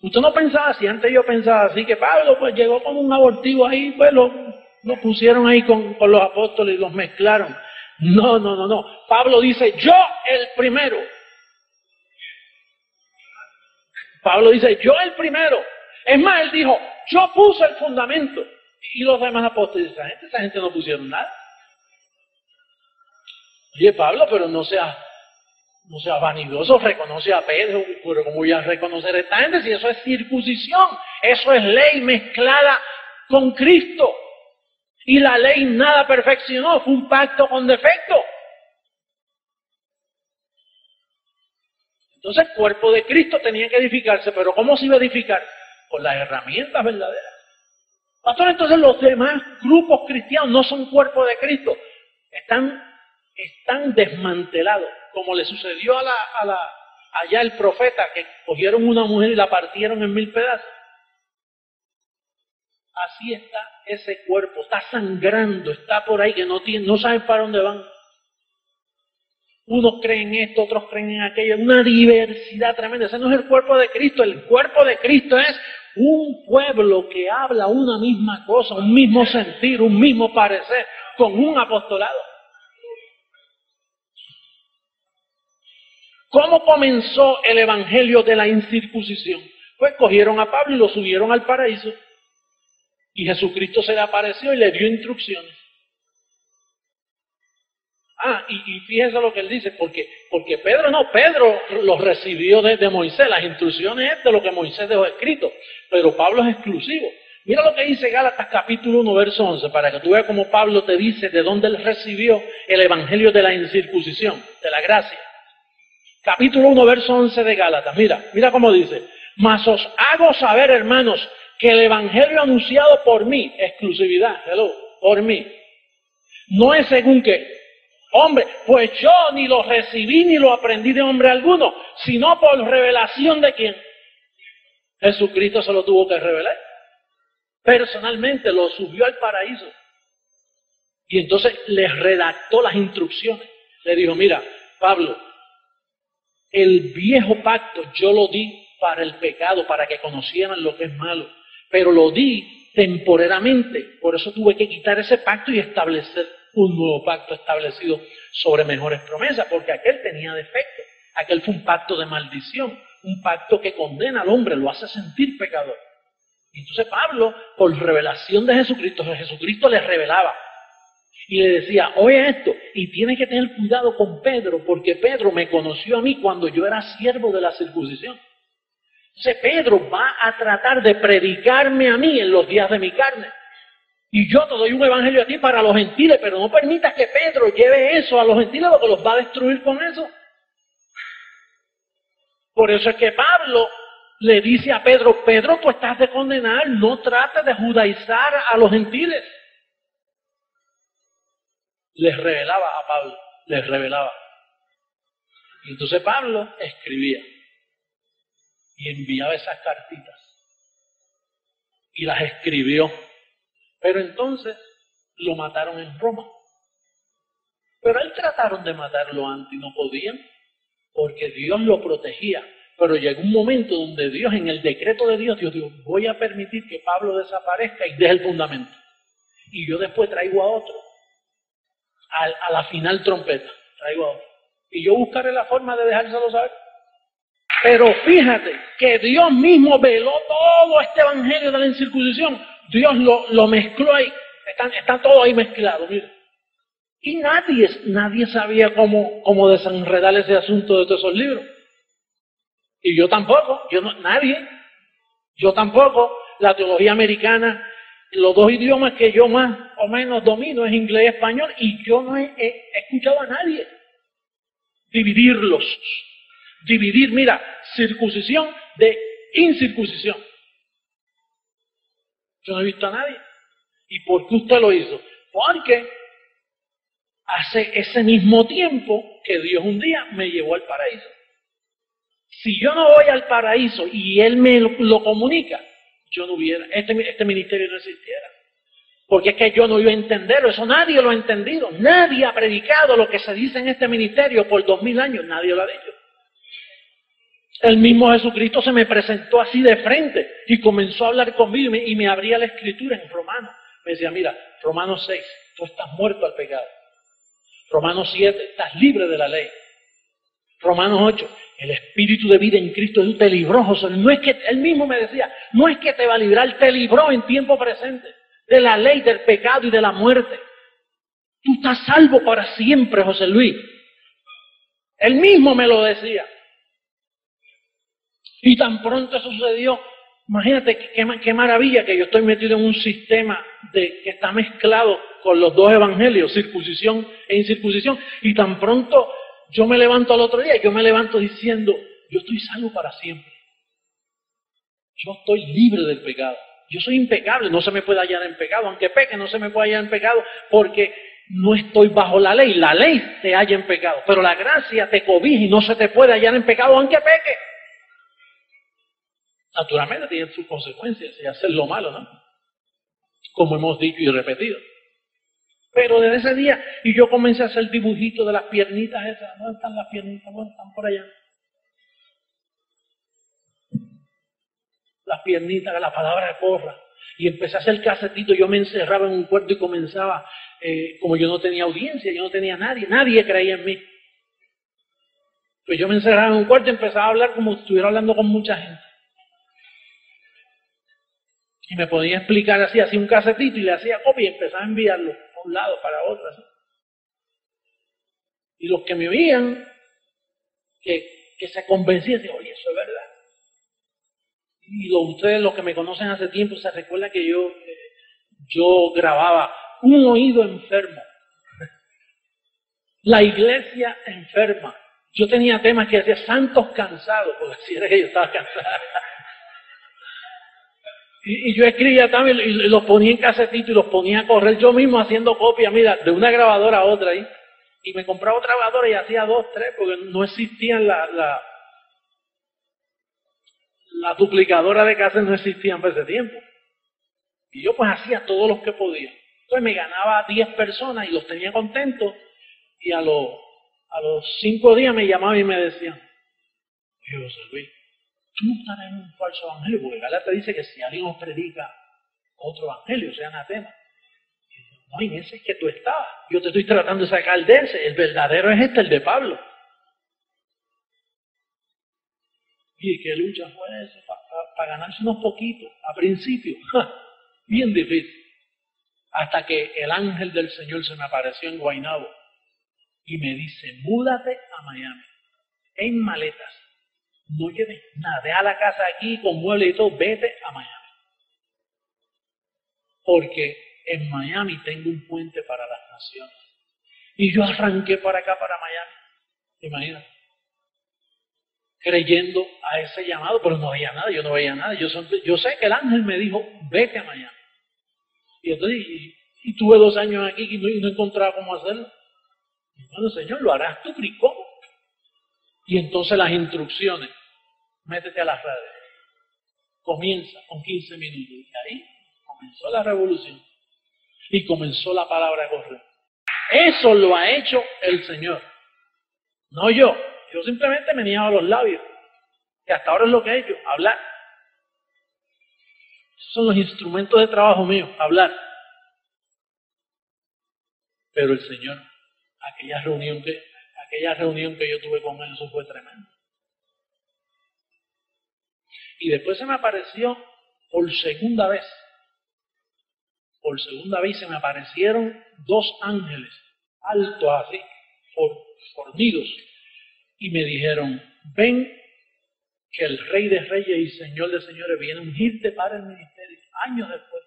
Usted no pensaba así, antes yo pensaba así, que Pablo pues llegó como un abortivo ahí, pues lo pusieron ahí con los apóstoles y los mezclaron. No. Pablo dice, yo el primero. Pablo dice, yo el primero. Es más, él dijo, yo puse el fundamento. Y los demás apóstoles, esa gente no pusieron nada. Oye, Pablo, pero no seas vanidoso, reconoce a Pedro, pero ¿cómo voy a reconocer a esta gente si eso es circuncisión? Eso es ley mezclada con Cristo. Y la ley nada perfeccionó, fue un pacto con defecto. Entonces el cuerpo de Cristo tenía que edificarse, pero ¿cómo se iba a edificar? Con las herramientas verdaderas. Pastor, entonces los demás grupos cristianos no son cuerpo de Cristo, están desmantelados, como le sucedió allá el profeta, que cogieron una mujer y la partieron en 1000 pedazos. Así está ese cuerpo, está sangrando, está por ahí que no saben para dónde van. Unos creen esto, otros creen en aquello, una diversidad tremenda. Ese no es el cuerpo de Cristo. El cuerpo de Cristo es un pueblo que habla una misma cosa, un mismo sentir, un mismo parecer, con un apostolado. ¿Cómo comenzó el evangelio de la incircuncisión? Pues cogieron a Pablo y lo subieron al paraíso. Y Jesucristo se le apareció y le dio instrucciones. Y fíjese lo que él dice, porque Pedro lo recibió de Moisés, las instrucciones es de lo que Moisés dejó escrito, pero Pablo es exclusivo. Mira lo que dice Gálatas capítulo 1, verso 11, para que tú veas cómo Pablo te dice de dónde él recibió el evangelio de la incircuncisión, de la gracia. Capítulo 1, verso 11 de Gálatas, mira cómo dice: mas os hago saber, hermanos, que el evangelio anunciado por mí, exclusividad, por mí, no es según que hombre, pues yo ni lo recibí ni lo aprendí de hombre alguno, sino por revelación de quién. Jesucristo se lo tuvo que revelar. Personalmente lo subió al paraíso. Y entonces le redactó las instrucciones. Le dijo, mira, Pablo, el viejo pacto yo lo di para el pecado, para que conocieran lo que es malo. Pero lo di temporariamente. Por eso tuve que quitar ese pacto y establecer un nuevo pacto establecido sobre mejores promesas, porque aquel tenía defecto. Aquel fue un pacto de maldición, un pacto que condena al hombre, lo hace sentir pecador. Y entonces Pablo, por revelación de Jesucristo le revelaba y le decía, oye esto, y tiene que tener cuidado con Pedro, porque Pedro me conoció a mí cuando yo era siervo de la circuncisión. Entonces Pedro va a tratar de predicarme a mí en los días de mi carne. Y yo te doy un evangelio a ti para los gentiles, pero no permitas que Pedro lleve eso a los gentiles, porque los va a destruir con eso. Por eso es que Pablo le dice a Pedro, Pedro, tú estás de condenar, no trates de judaizar a los gentiles. Les revelaba a Pablo, les revelaba. Y entonces Pablo escribía y enviaba esas cartitas y las escribió. Pero entonces lo mataron en Roma. Pero él trataron de matarlo antes y no podían, porque Dios lo protegía. Pero llegó un momento donde Dios, en el decreto de Dios, Dios dijo, voy a permitir que Pablo desaparezca y deje el fundamento. Y yo después traigo a otro. A la final trompeta, traigo a otro. Y yo buscaré la forma de dejárselo saber. Pero fíjate que Dios mismo veló todo este evangelio de la incircuncisión. Dios lo mezcló ahí. Está todo ahí mezclado, mira. Y nadie sabía cómo desenredar ese asunto de todos esos libros. Y yo tampoco, nadie. Yo tampoco. La teología americana, los dos idiomas que yo más o menos domino es inglés y español, y yo no he escuchado a nadie dividirlos. Dividir, mira, circuncisión de incircuncisión. Yo no he visto a nadie. ¿Y por qué usted lo hizo? Porque hace ese mismo tiempo que Dios un día me llevó al paraíso. Si yo no voy al paraíso y Él me lo comunica, yo no hubiera, este ministerio no existiera. Porque es que yo no iba a entenderlo, eso nadie lo ha entendido. Nadie ha predicado lo que se dice en este ministerio por 2000 años, nadie lo ha dicho. El mismo Jesucristo se me presentó así de frente y comenzó a hablar conmigo y me abría la escritura en Romanos. Me decía, mira, Romanos 6, tú estás muerto al pecado. Romanos 7, estás libre de la ley. Romanos 8, el espíritu de vida en Cristo Jesús te libró, José. No es que, él mismo me decía, no es que te va a librar, te libró en tiempo presente de la ley, del pecado y de la muerte. Tú estás salvo para siempre, José Luis. Él mismo me lo decía. Y tan pronto eso sucedió, imagínate qué maravilla que yo estoy metido en un sistema que está mezclado con los dos evangelios, circuncisión e incircuncisión, y tan pronto yo me levanto al otro día, yo me levanto diciendo, yo estoy salvo para siempre. Yo estoy libre del pecado. Yo soy impecable, no se me puede hallar en pecado. Aunque peque, no se me puede hallar en pecado porque no estoy bajo la ley. La ley te halla en pecado, pero la gracia te cobija y no se te puede hallar en pecado aunque peque. Naturalmente tiene sus consecuencias y hacer lo malo, ¿no? Como hemos dicho y repetido. Pero desde ese día, y yo comencé a hacer dibujitos de las piernitas esas. ¿Dónde están las piernitas? Bueno, están por allá. Las piernitas de la palabra corra. Y empecé a hacer casetitos. Yo me encerraba en un cuarto y comenzaba, como yo no tenía audiencia, yo no tenía nadie creía en mí. Pues yo me encerraba en un cuarto y empezaba a hablar como si estuviera hablando con mucha gente. Y me podía explicar así, hacía un casetito y le hacía copia y empezaba a enviarlo a un lado para otro. Así. Y los que me oían, que se convencían, decían, oye, eso es verdad. Y ustedes, los que me conocen hace tiempo, se recuerdan que yo grababa un oído enfermo, la iglesia enferma. Yo tenía temas que decía santos cansados, porque así era que yo estaba cansado. Y yo escribía también y los ponía en casetito y los ponía a correr yo mismo haciendo copia, mira, de una grabadora a otra ahí. Y me compraba otra grabadora y hacía 2, 3, porque no existían la duplicadora de cassette, no existían por ese tiempo. Y yo pues hacía todos los que podía. Entonces me ganaba 10 personas y los tenía contentos. Y a los 5 días me llamaban y me decían, José Luis, tú no estás en un falso evangelio, porque Gálatas dice que si alguien os predica otro evangelio, sea anatema. No, en ese es que tú estabas. Yo te estoy tratando de sacar de ese. El verdadero es el de Pablo. ¿Y qué lucha fue eso? Para ganarse unos poquitos, a principio. Bien difícil. Hasta que el ángel del Señor se me apareció en Guaynabo y me dice, múdate a Miami, en maletas. No lleves nada, deja la casa aquí con muebles y todo, vete a Miami. Porque en Miami tengo un puente para las naciones. Y yo arranqué para acá, para Miami. Imagínate. Creyendo a ese llamado, pero no veía nada, yo no veía nada. Yo sé que el ángel me dijo, vete a Miami. Y entonces, y tuve 2 años aquí y no encontraba cómo hacerlo. Y bueno, Señor, lo harás tú, ¿y cómo? Y entonces las instrucciones, métete a las redes, comienza con 15 minutos. Y ahí comenzó la revolución. Y comenzó la palabra a correr. Eso lo ha hecho el Señor, no yo. Yo simplemente me niaba los labios. Y hasta ahora es lo que he hecho, hablar. Esos son los instrumentos de trabajo mío, hablar. Pero el Señor, aquella reunión que yo tuve con Él, eso fue tremendo. Y después se me apareció por segunda vez. Por segunda vez se me aparecieron 2 ángeles, altos así, fornidos. Y me dijeron, ven que el Rey de Reyes y Señor de Señores viene a ungirte para el ministerio, años después.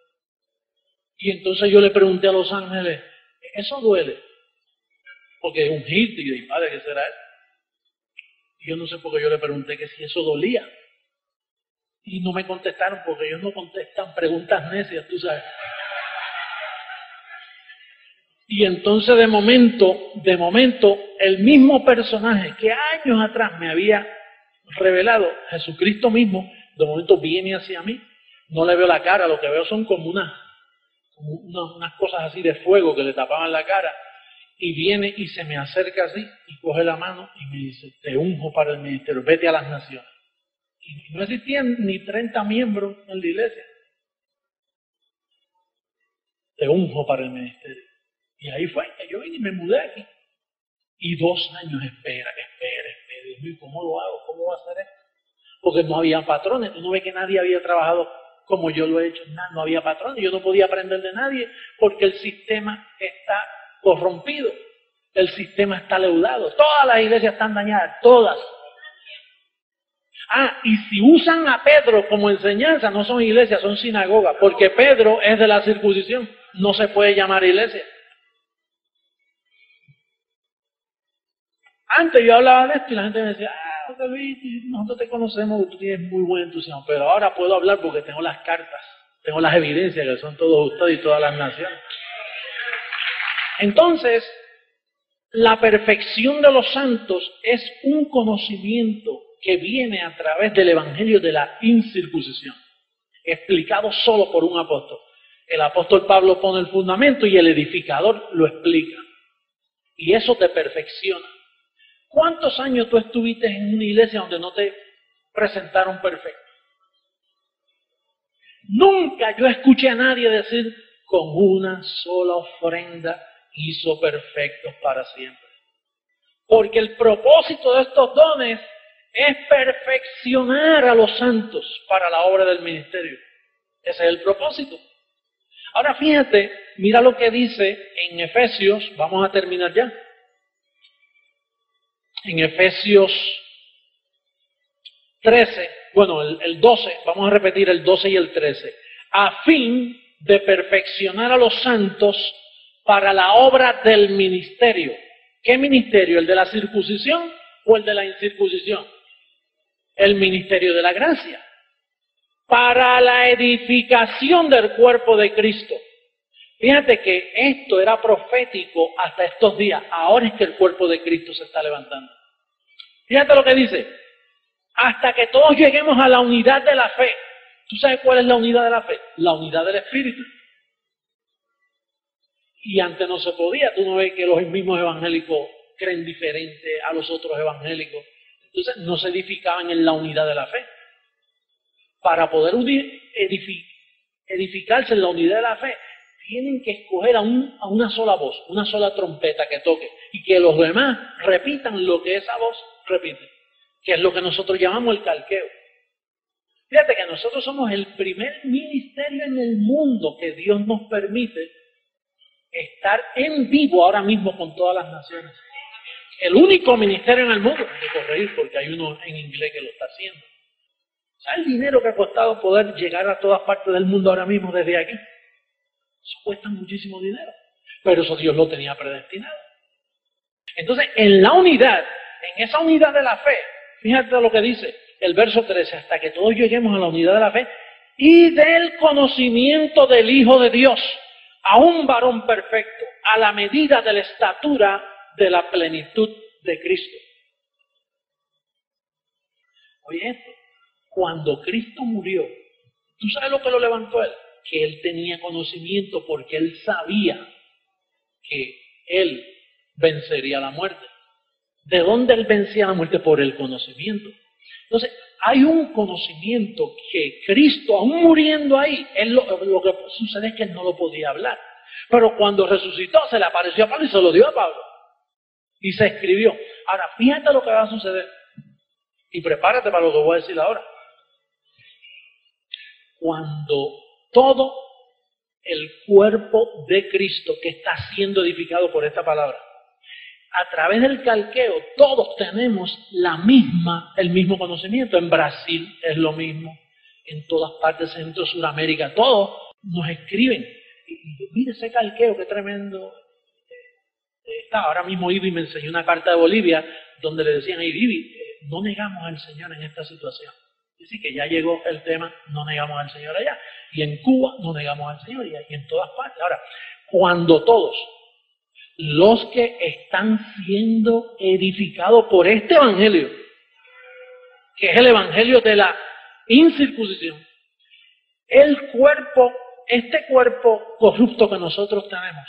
Y entonces yo le pregunté a los ángeles, ¿eso duele? Porque es ungirte. Y yo dije, Padre, ¿qué será eso? Y yo no sé por qué yo le pregunté que si eso dolía. Y no me contestaron porque ellos no contestan preguntas necias, tú sabes. Y entonces de momento, el mismo personaje que años atrás me había revelado, Jesucristo mismo, de momento viene hacia mí. No le veo la cara, lo que veo son como unas cosas así de fuego que le tapaban la cara. Y viene y se me acerca así y coge la mano y me dice, te unjo para el ministerio, vete a las naciones. Y no existían ni 30 miembros en la iglesia. Te unjo para el ministerio. Y ahí fue que yo vine y me mudé aquí. Y 2 años espera. Dios mío, ¿cómo lo hago? ¿Cómo va a ser esto? Porque no había patrones. Tú no ves que nadie había trabajado como yo lo he hecho. No había patrones. Yo no podía aprender de nadie porque el sistema está corrompido. El sistema está leudado. Todas las iglesias están dañadas. Todas. Y si usan a Pedro como enseñanza, no son iglesias, son sinagogas. Porque Pedro es de la circuncisión. No se puede llamar iglesia. Antes yo hablaba de esto y la gente me decía, José Luis, nosotros te conocemos, tú tienes muy buen entusiasmo, pero ahora puedo hablar porque tengo las cartas, tengo las evidencias que son todos ustedes y todas las naciones. Entonces, la perfección de los santos es un conocimiento que viene a través del evangelio de la incircuncisión, explicado solo por un apóstol. El apóstol Pablo pone el fundamento y el edificador lo explica. Y eso te perfecciona. ¿Cuántos años tú estuviste en una iglesia donde no te presentaron perfecto? Nunca yo escuché a nadie decir, con una sola ofrenda hizo perfectos para siempre. Porque el propósito de estos dones es perfeccionar a los santos para la obra del ministerio. Ese es el propósito. Ahora fíjate, mira lo que dice en Efesios, vamos a terminar ya. En Efesios 13, bueno, el 12, vamos a repetir el 12 y el 13. A fin de perfeccionar a los santos para la obra del ministerio. ¿Qué ministerio? ¿El de la circuncisión o el de la incircuncisión? El ministerio de la gracia. Para la edificación del cuerpo de Cristo. Fíjate que esto era profético hasta estos días. Ahora es que el cuerpo de Cristo se está levantando. Fíjate lo que dice. Hasta que todos lleguemos a la unidad de la fe. ¿Tú sabes cuál es la unidad de la fe? La unidad del Espíritu. Y antes no se podía. Tú no ves que los mismos evangélicos creen diferente a los otros evangélicos. Entonces no se edificaban en la unidad de la fe. Para poder edificarse en la unidad de la fe, tienen que escoger a una sola voz, una sola trompeta que toque, y que los demás repitan lo que esa voz repite, que es lo que nosotros llamamos el calqueo. Fíjate que nosotros somos el primer ministerio en el mundo que Dios nos permite estar en vivo ahora mismo con todas las naciones. El único ministerio en el mundo, hay que corregir porque hay uno en inglés que lo está haciendo. ¿Sabes el dinero que ha costado poder llegar a todas partes del mundo ahora mismo desde aquí? Eso cuesta muchísimo dinero. Pero eso Dios lo tenía predestinado. Entonces, en la unidad, en esa unidad de la fe, fíjate lo que dice el verso 13, hasta que todos lleguemos a la unidad de la fe y del conocimiento del Hijo de Dios, a un varón perfecto, a la medida de la estatura de la plenitud de Cristo. Oye esto. Cuando Cristo murió, ¿tú sabes lo que lo levantó él? Que él tenía conocimiento porque él sabía que él vencería la muerte. ¿De dónde él vencía la muerte? Por el conocimiento. Entonces, hay un conocimiento que Cristo, aún muriendo ahí, lo que sucede es que él no lo podía hablar. Pero cuando resucitó, se le apareció a Pablo y se lo dio a Pablo. Y se escribió. Ahora, fíjate lo que va a suceder. Y prepárate para lo que voy a decir ahora. Cuando todo el cuerpo de Cristo que está siendo edificado por esta palabra, a través del calqueo, todos tenemos el mismo conocimiento. En Brasil es lo mismo, en todas partes, Centro, Sudamérica, todos nos escriben. Y mire ese calqueo, qué tremendo. Ahora mismo Ibi me enseñó una carta de Bolivia donde le decían, Ibi, no negamos al Señor en esta situación. Dice que ya llegó el tema, no negamos al Señor allá. Y en Cuba no negamos al Señor y en todas partes. Ahora, cuando todos, los que están siendo edificados por este evangelio, que es el evangelio de la incircuncisión. El cuerpo, este cuerpo corrupto que nosotros tenemos,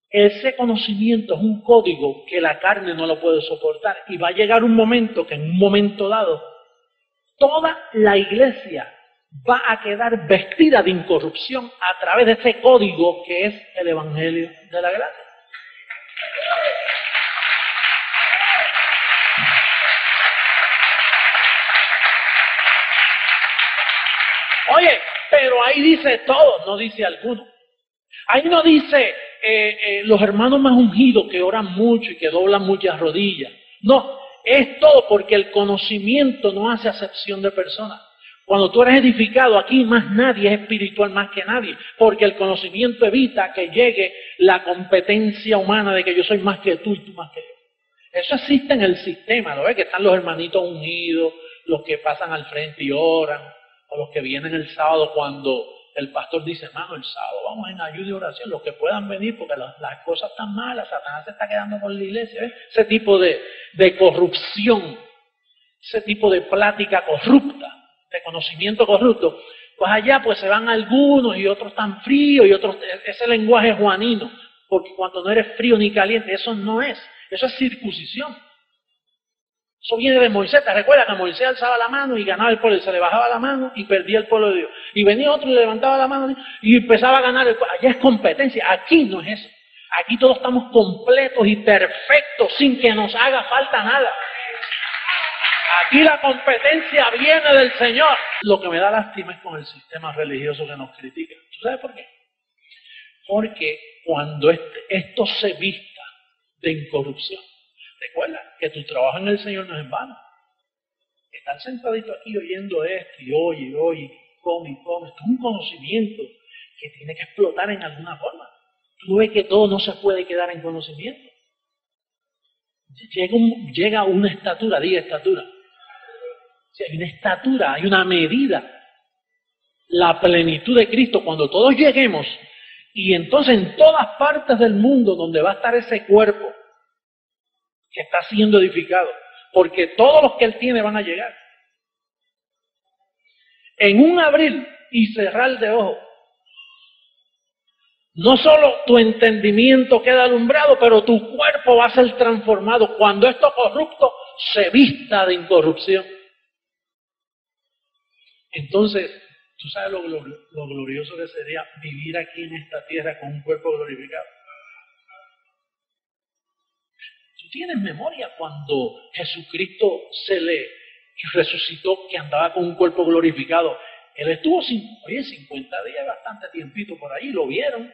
ese conocimiento es un código que la carne no lo puede soportar, y va a llegar un momento que en un momento dado toda la iglesia va a quedar vestida de incorrupción a través de ese código que es el evangelio de la gracia. Oye, pero ahí dice todo, no dice alguno. Ahí no dice los hermanos más ungidos que oran mucho y que doblan muchas rodillas. No, es todo, porque el conocimiento no hace acepción de personas. Cuando tú eres edificado, aquí más nadie es espiritual más que nadie, porque el conocimiento evita que llegue la competencia humana de que yo soy más que tú y tú más que yo. Eso existe en el sistema, ¿lo ves? Que están los hermanitos ungidos, los que pasan al frente y oran, o los que vienen el sábado cuando el pastor dice, hermano, el sábado vamos en ayuda y oración, los que puedan venir porque las cosas están malas, Satanás se está quedando con la iglesia, ¿ves? Ese tipo de corrupción, ese tipo de plática corrupta, de conocimiento corrupto, pues allá pues se van algunos y otros están fríos y otros, ese lenguaje juanino, porque cuando no eres frío ni caliente, eso no es, eso es circuncisión. Eso viene de Moisés. ¿Te recuerdas que Moisés alzaba la mano y ganaba el pueblo? Y se le bajaba la mano y perdía el pueblo de Dios. Y venía otro y le levantaba la mano y empezaba a ganar el pueblo. Allá es competencia. Aquí no es eso. Aquí todos estamos completos y perfectos sin que nos haga falta nada. Aquí la competencia viene del Señor. Lo que me da lástima es con el sistema religioso que nos critica. ¿Tú sabes por qué? Porque cuando esto se vista de incorrupción, recuerda que tu trabajo en el Señor no es en vano. Estar sentadito aquí oyendo esto y oye, come. Esto es un conocimiento que tiene que explotar en alguna forma. Tú ves que todo no se puede quedar en conocimiento. Llega una estatura, diga estatura. Si hay una estatura, hay una medida. La plenitud de Cristo, cuando todos lleguemos, y entonces en todas partes del mundo donde va a estar ese cuerpo, que está siendo edificado, porque todos los que Él tiene van a llegar. En un abrir y cerrar de ojos, no solo tu entendimiento queda alumbrado, pero tu cuerpo va a ser transformado cuando esto corrupto se vista de incorrupción. Entonces, ¿tú sabes lo glorioso que sería vivir aquí en esta tierra con un cuerpo glorificado? ¿Tienes memoria cuando Jesucristo se le resucitó, que andaba con un cuerpo glorificado? Él estuvo 50 días, bastante tiempito por ahí, lo vieron.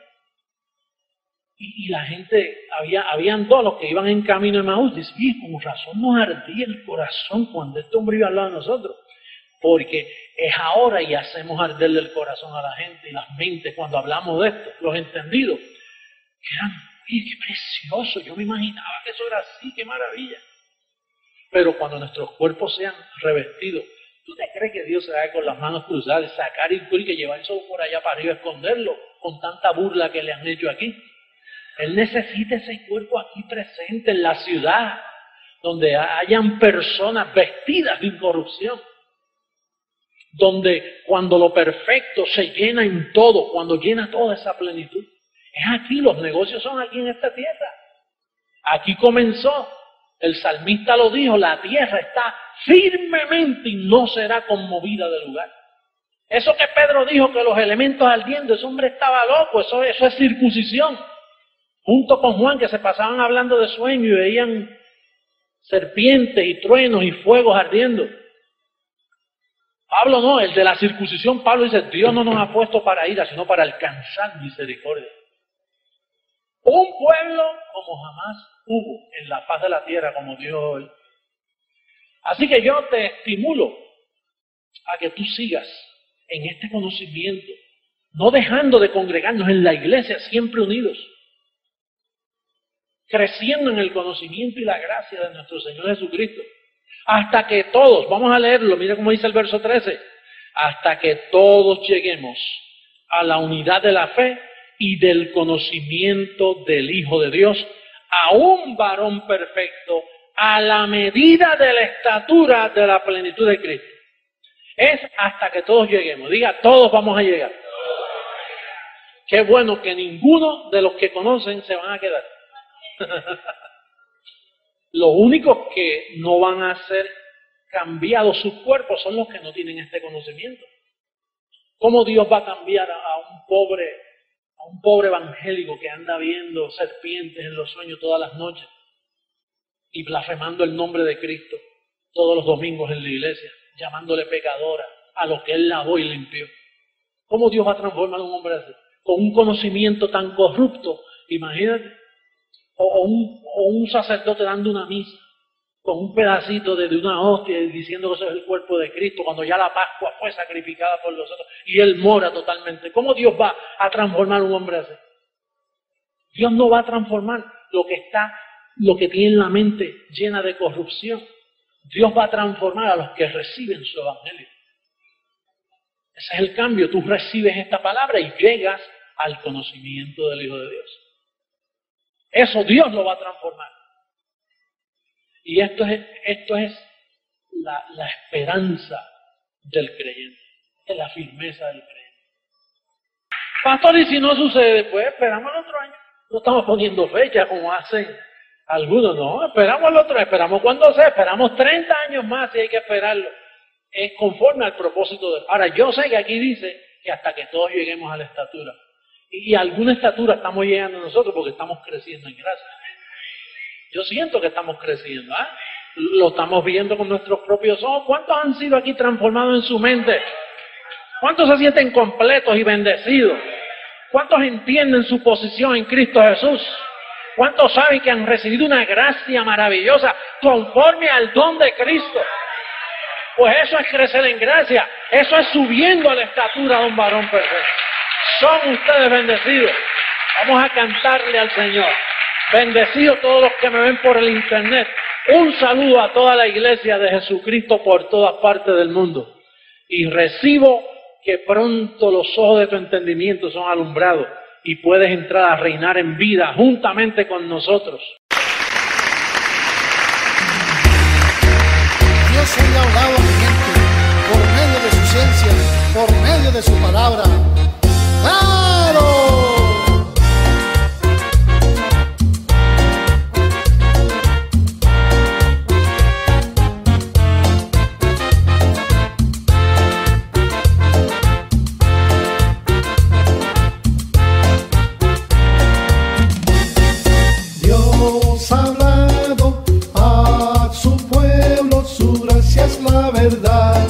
Y la gente, habían dos los que iban en camino de Emaús, dicen, con razón nos ardía el corazón cuando este hombre iba al lado de nosotros. Porque es ahora y hacemos arderle el corazón a la gente y las mentes cuando hablamos de esto, los entendidos, que eran, qué precioso, yo me imaginaba que eso era así, qué maravilla. Pero cuando nuestros cuerpos sean revestidos, ¿tú te crees que Dios se va con las manos cruzadas, sacar y que llevar eso por allá para arriba, esconderlo, con tanta burla que le han hecho aquí? Él necesita ese cuerpo aquí presente en la ciudad, donde hayan personas vestidas de incorrupción, donde cuando lo perfecto se llena en todo, cuando llena toda esa plenitud. Es aquí, los negocios son aquí en esta tierra. Aquí comenzó, el salmista lo dijo, la tierra está firmemente y no será conmovida del lugar. Eso que Pedro dijo, que los elementos ardiendo, ese hombre estaba loco, eso es circuncisión. Junto con Juan, que se pasaban hablando de sueño y veían serpientes y truenos y fuegos ardiendo. Pablo no, el de la circuncisión, Pablo dice, Dios no nos ha puesto para ira, sino para alcanzar misericordia. Un pueblo como jamás hubo en la faz de la tierra como Dios hoy. Así que yo te estimulo a que tú sigas en este conocimiento, no dejando de congregarnos en la iglesia, siempre unidos, creciendo en el conocimiento y la gracia de nuestro Señor Jesucristo, hasta que todos, vamos a leerlo, mira cómo dice el verso 13, hasta que todos lleguemos a la unidad de la fe y del conocimiento del Hijo de Dios, a un varón perfecto, a la medida de la estatura de la plenitud de Cristo. Es hasta que todos lleguemos. Diga, todos vamos a llegar. Qué bueno que ninguno de los que conocen se van a quedar. Los únicos que no van a ser cambiados sus cuerpos son los que no tienen este conocimiento. ¿Cómo Dios va a cambiar a un pobre evangélico que anda viendo serpientes en los sueños todas las noches y blasfemando el nombre de Cristo todos los domingos en la iglesia, llamándole pecadora a lo que Él lavó y limpió? ¿Cómo Dios va a transformar a un hombre así? Con un conocimiento tan corrupto, imagínate. O un sacerdote dando una misa con un pedacito de una hostia y diciendo que eso es el cuerpo de Cristo, cuando ya la Pascua fue sacrificada por nosotros y Él mora totalmente. ¿Cómo Dios va a transformar a un hombre así? Dios no va a transformar lo que tiene la mente llena de corrupción. Dios va a transformar a los que reciben su evangelio. Ese es el cambio. Tú recibes esta palabra y llegas al conocimiento del Hijo de Dios. Eso Dios lo va a transformar. Y esto es la esperanza del creyente. Es la firmeza del creyente. Pastor, y si no sucede, pues esperamos el otro año. No estamos poniendo fecha como hacen algunos, no. Esperamos el otro año. Esperamos cuando sea. Esperamos 30 años más si hay que esperarlo. Es conforme al propósito de... Ahora, yo sé que aquí dice que hasta que todos lleguemos a la estatura. Y a alguna estatura estamos llegando nosotros porque estamos creciendo en gracia. Yo siento que estamos creciendo, ¿eh? Lo estamos viendo con nuestros propios ojos. ¿Cuántos han sido aquí transformados en su mente? ¿Cuántos se sienten completos y bendecidos? ¿Cuántos entienden su posición en Cristo Jesús? ¿Cuántos saben que han recibido una gracia maravillosa conforme al don de Cristo? Pues eso es crecer en gracia. Eso es subiendo a la estatura de un varón perfecto. Son ustedes bendecidos. Vamos a cantarle al Señor. Bendecidos todos los que me ven por el internet. Un saludo a toda la iglesia de Jesucristo por todas partes del mundo. Y recibo que pronto los ojos de tu entendimiento son alumbrados y puedes entrar a reinar en vida juntamente con nosotros. Dios hoy ha hablado a mi gente por medio de su ciencia, por medio de su palabra. ¡Claro! Dios ha hablado a su pueblo, su gracia es la verdad.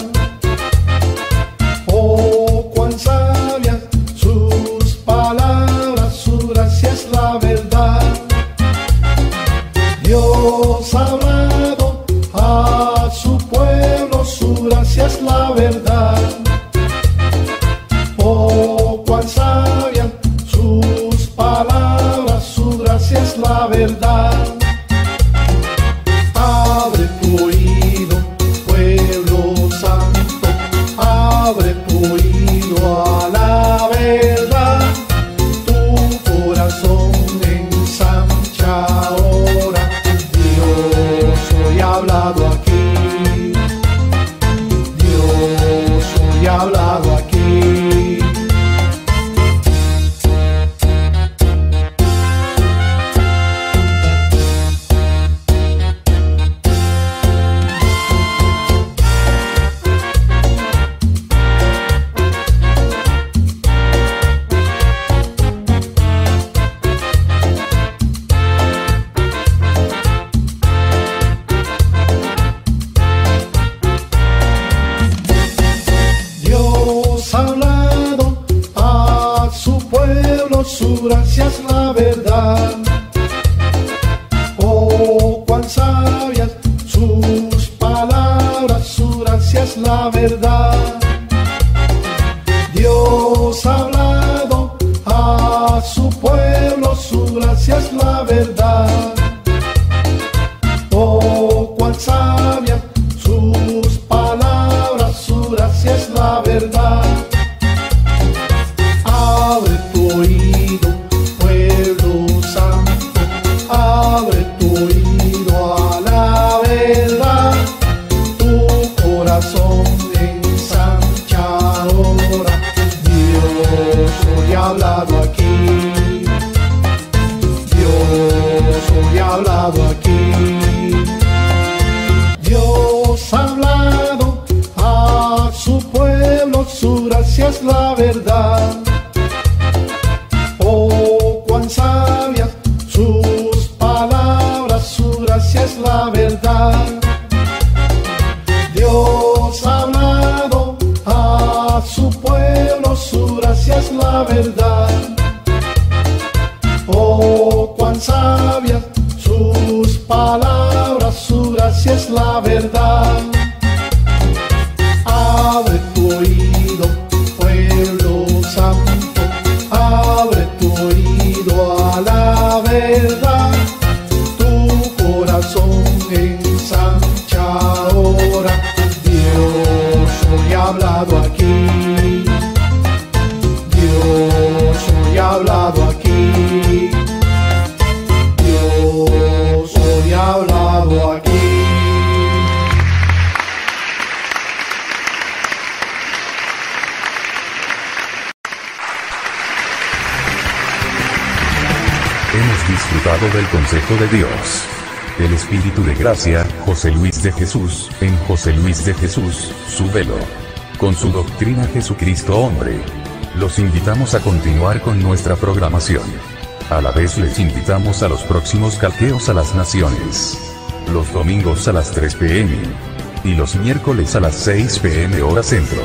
Oh, cuán sabias sus palabras, su gracia es la verdad. Dios ha hablado a su pueblo, su gracia es la verdad. Oh, cuán sabias sus palabras, su gracia es la verdad. Abre tu oído, pueblo santo, abre tu oído a la verdad. Tu corazón ensancha ahora. Dios hoy ha hablado aquí. Dios hoy ha hablado aquí. Dios ha hablado a su pueblo, su gracia es la verdad. Oh, cuán sabias sus palabras, su gracia es la verdad. Dios ha hablado a su pueblo, su gracia es la verdad. Oh, cuán sabias sus palabras, su gracia es la verdad. Abre tu oído, su pueblo, su gracia es la verdad. Oh, cuán sabias sus palabras, su gracia es la verdad. Dios ha hablado a su pueblo, su gracia es la verdad. Oh, cuán sabias sus palabras, su gracia es la verdad. Abre tu oído, pueblo santo, abre tu oído a la verdad. Tu corazón ensancha ahora, Dios hoy ha hablado aquí. Dios hoy ha hablado aquí. Dios hoy ha hablado aquí. Hemos disfrutado del consejo de Dios. El Espíritu de Gracia, José Luis de Jesús, en José Luis de Jesús, su velo. Con su doctrina Jesucristo hombre. Los invitamos a continuar con nuestra programación. A la vez les invitamos a los próximos calqueos a las naciones. Los domingos a las 3 p.m. y los miércoles a las 6 p.m. hora centro.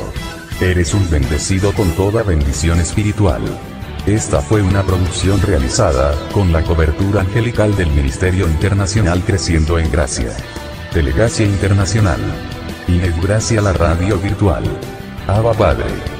Eres un bendecido con toda bendición espiritual. Esta fue una producción realizada con la cobertura angelical del Ministerio Internacional Creciendo en Gracia. Telegracia Internacional. Ined Gracia, la radio virtual. Abba Padre.